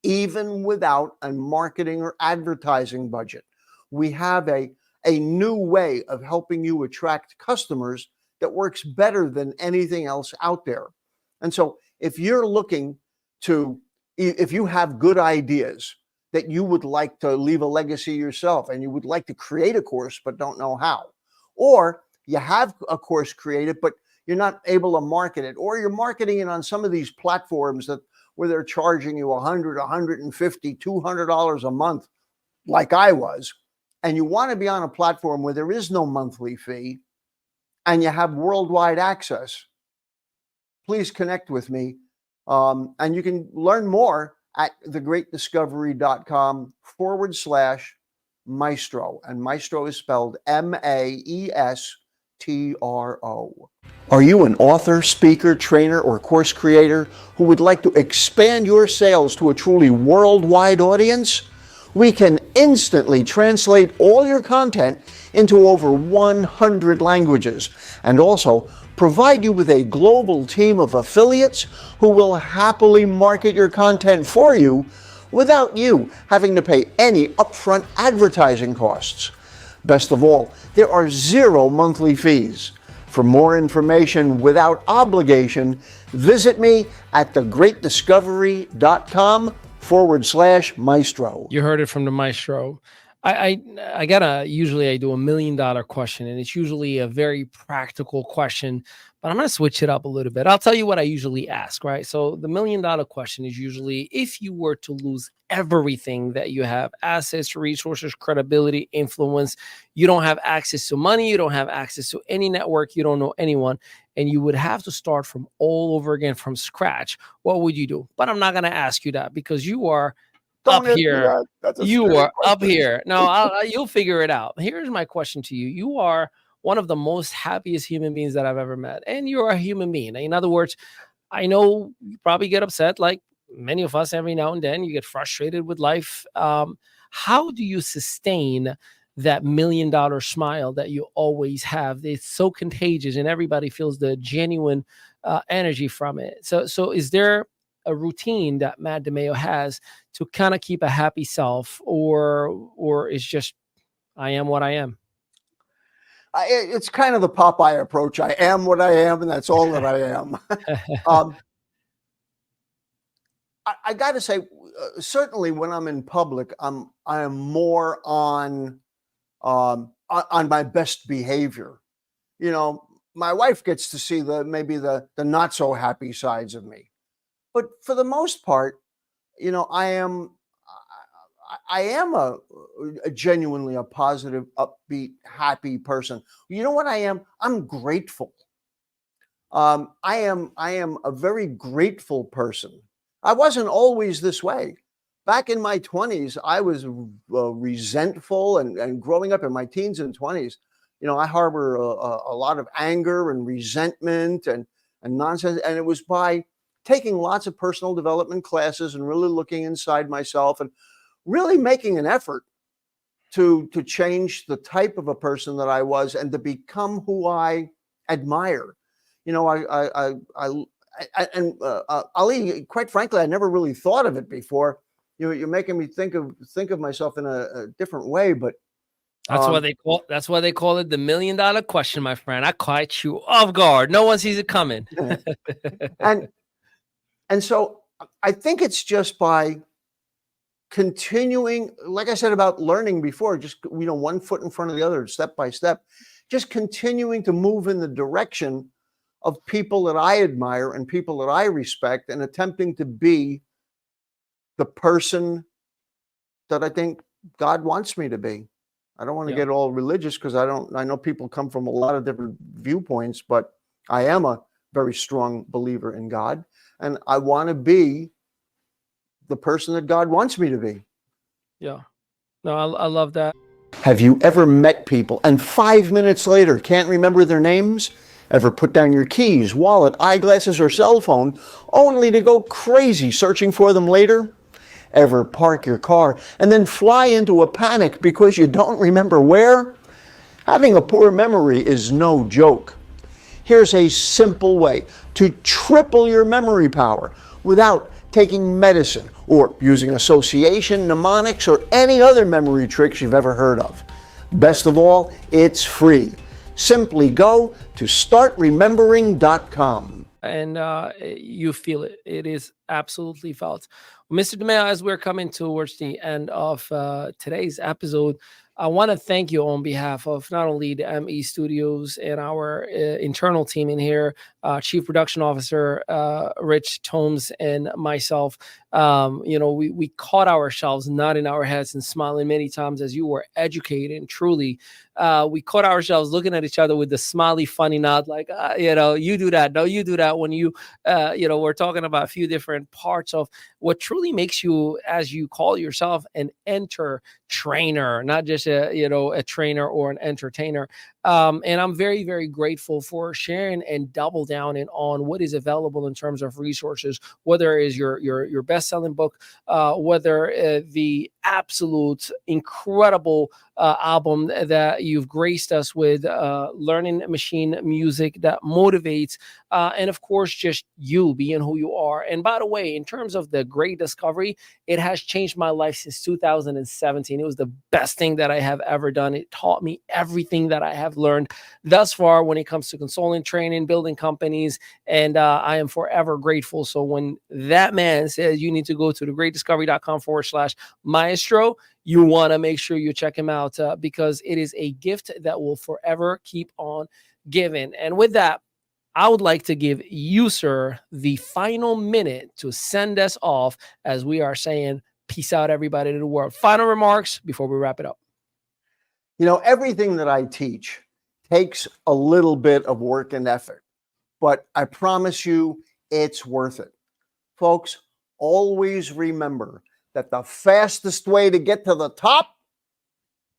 even without a marketing or advertising budget. We have a new way of helping you attract customers that works better than anything else out there. And so if you're looking to, if you have good ideas that you would like to leave a legacy yourself, and you would like to create a course but don't know how, or you have a course created but you're not able to market it, or you're marketing it on some of these platforms where they're charging you $100, $150, $200 a month, like I was, and you want to be on a platform where there is no monthly fee and you have worldwide access, please connect with me. And you can learn more at thegreatdiscovery.com/maestro. And maestro is spelled MAESTRO. Are you an author, speaker, trainer, or course creator who would like to expand your sales to a truly worldwide audience? We can instantly translate all your content into over 100 languages, and also provide you with a global team of affiliates who will happily market your content for you without you having to pay any upfront advertising costs. Best of all, there are 0 monthly fees. For more information without obligation, visit me at thegreatdiscovery.com/maestro. You heard it from the maestro. I do a $1 million question, and it's usually a very practical question, but I'm going to switch it up a little bit. I'll tell you what I usually ask, right? So the $1 million question is usually, if you were to lose everything that you have, assets, resources, credibility, influence, you don't have access to money, you don't have access to any network, you don't know anyone, and you would have to start from all over again from scratch, what would you do? But I'm not going to ask you that, because you are up here. You are up here. No, you'll figure it out. Here's my question to you. You are one of the most happiest human beings that I've ever met, and you're a human being. In other words, I know you probably get upset, like many of us every now and then. You get frustrated with life. How do you sustain that $1 million smile that you always have? It's so contagious, and everybody feels the genuine energy from it. So is there a routine that Matt DiMaio has to kind of keep a happy self, or is just, I am what I am? It's kind of the Popeye approach. I am what I am, and that's all that I am. I got to say, certainly when I'm in public, I am more on my best behavior. You know, my wife gets to see maybe the not so happy sides of me, but for the most part, you know, I am a genuinely a positive, upbeat, happy person. You know what I am? I'm grateful. I am a very grateful person. I wasn't always this way. Back in my 20s, I was resentful, and growing up in my teens and 20s, you know, I harbor a lot of anger and resentment and nonsense. And it was by taking lots of personal development classes and really looking inside myself and really making an effort to change the type of a person that I was and to become who I admire. You know, Ali, quite frankly, I never really thought of it before. You know, you're making me think of myself in a different way, but that's why they call it the $1 million question, my friend. I caught you off guard. No one sees it coming. And so I think it's just by continuing, like I said about learning before, just, you know, one foot in front of the other, step by step, just continuing to move in the direction of people that I admire and people that I respect, and attempting to be the person that I think God wants me to be. I don't want to get all religious, because I know people come from a lot of different viewpoints, but I am a very strong believer in God, and I want to be the person that God wants me to be. Yeah. No, I love that. Have you ever met people and 5 minutes later can't remember their names? Ever put down your keys, wallet, eyeglasses, or cell phone only to go crazy searching for them later? Ever park your car and then fly into a panic because you don't remember where? Having a poor memory is no joke. Here's a simple way to triple your memory power without taking medicine or using association, mnemonics, or any other memory tricks you've ever heard of. Best of all, it's free. Simply go to startremembering.com. And you feel it. It is absolutely felt. Mr. DiMaio, as we're coming towards the end of today's episode, I want to thank you on behalf of not only the ME Studios and our internal team in here, Chief Production Officer Rich Tomes and myself. We caught ourselves nodding our heads and smiling many times as you were educating. Truly, we caught ourselves looking at each other with the smiley, funny nod, like, you do that. No, you do that. When we're talking about a few different parts of what truly makes you, as you call yourself, an trainer, not just a trainer or an entertainer. And I'm very, very grateful for sharing and double down on what is available in terms of resources, whether it is your best-selling book, whether the absolute incredible album that you've graced us with, learning machine music that motivates, and of course, just you being who you are. And by the way, in terms of the great discovery, it has changed my life since 2017. It was the best thing that I have ever done. It taught me everything that I have learned thus far when it comes to consulting, training, building companies, and I am forever grateful. So when that man says you need to go to thegreatdiscovery.com/maestro, you want to make sure you check him out because it is a gift that will forever keep on giving. And with that, I would like to give you, sir, the final minute to send us off as we are saying peace out, everybody, to the world. Final remarks before we wrap it up. Everything that I teach takes a little bit of work and effort, but I promise you it's worth it. Folks, always remember that the fastest way to get to the top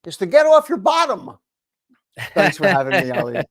is to get off your bottom. Thanks for having me, Ali.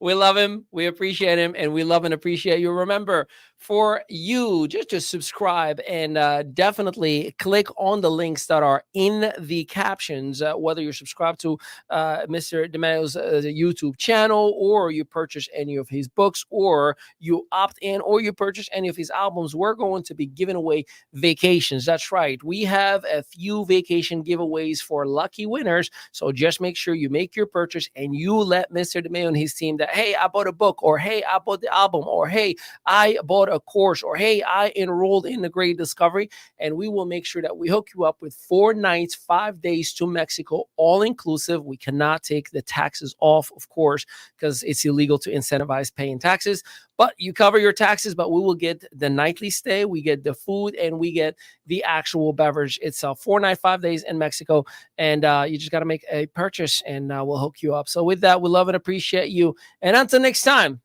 We love him. We appreciate him. And we love and appreciate you. Remember, for you, just to subscribe and definitely click on the links that are in the captions, whether you're subscribed to Mr. DiMaio's YouTube channel, or you purchase any of his books, or you opt in, or you purchase any of his albums. We're going to be giving away vacations. That's right. We have a few vacation giveaways for lucky winners. So just make sure you make your purchase and you let Mr. DiMaio and his team that, hey, I bought a book, or hey, I bought the album, or hey, I bought a course, or hey, I enrolled in the Great Discovery, and we will make sure that we hook you up with 4 nights, 5 days to Mexico, all inclusive. We cannot take the taxes off, of course, because it's illegal to incentivize paying taxes, but you cover your taxes, but we will get the nightly stay, we get the food, and we get the actual beverage itself. 4 nights, 5 days in Mexico, and you just got to make a purchase, and we'll hook you up. So with that, we love and appreciate you. And until next time,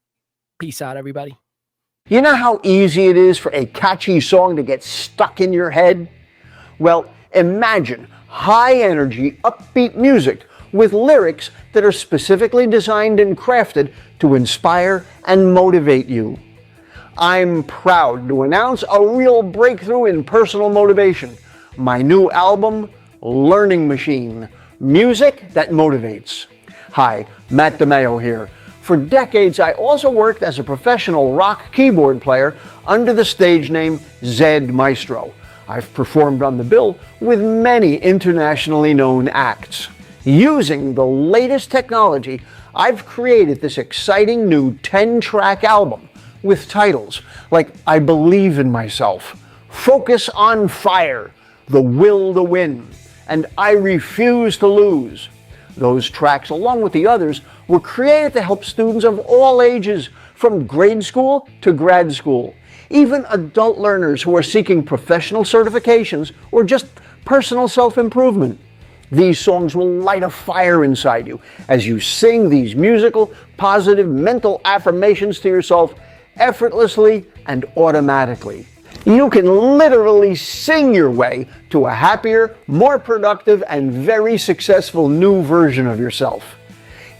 peace out, everybody. You know how easy it is for a catchy song to get stuck in your head? Well, imagine high energy, upbeat music with lyrics that are specifically designed and crafted to inspire and motivate you. I'm proud to announce a real breakthrough in personal motivation. My new album, Learning Machine, Music That Motivates. Hi, Matt DiMaio here. For decades, I also worked as a professional rock keyboard player under the stage name Zed Maestro. I've performed on the bill with many internationally known acts. Using the latest technology, I've created this exciting new 10-track album with titles like I Believe in Myself, Focus on Fire, The Will to Win, and I Refuse to Lose. Those tracks, along with the others, were created to help students of all ages, from grade school to grad school, even adult learners who are seeking professional certifications or just personal self-improvement. These songs will light a fire inside you as you sing these musical, positive mental affirmations to yourself effortlessly and automatically. You can literally sing your way to a happier, more productive, and very successful new version of yourself.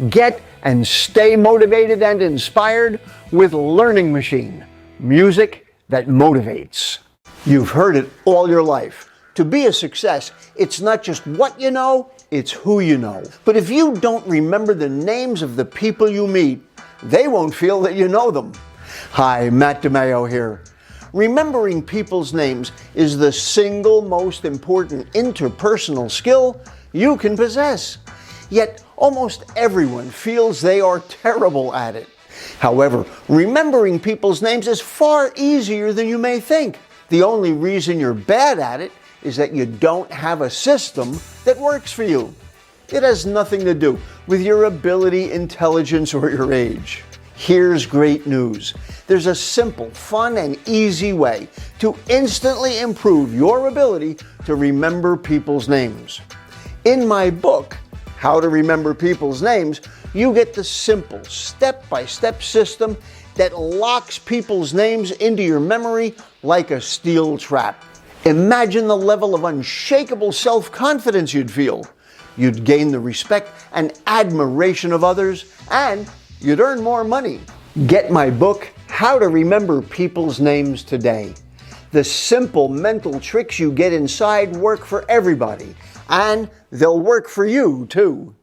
Get and stay motivated and inspired with Learning Machine, music that motivates. You've heard it all your life. To be a success, it's not just what you know, it's who you know. But if you don't remember the names of the people you meet, they won't feel that you know them. Hi, Matt DiMaio here. Remembering people's names is the single most important interpersonal skill you can possess. Yet almost everyone feels they are terrible at it. However, remembering people's names is far easier than you may think. The only reason you're bad at it is that you don't have a system that works for you. It has nothing to do with your ability, intelligence, or your age. Here's great news. There's a simple, fun, and easy way to instantly improve your ability to remember people's names. In my book, How to Remember People's Names, you get the simple, step-by-step system that locks people's names into your memory like a steel trap. Imagine the level of unshakable self-confidence you'd feel. You'd gain the respect and admiration of others, and you'd earn more money. Get my book, How to Remember People's Names, today. The simple mental tricks you get inside work for everybody, and they'll work for you too.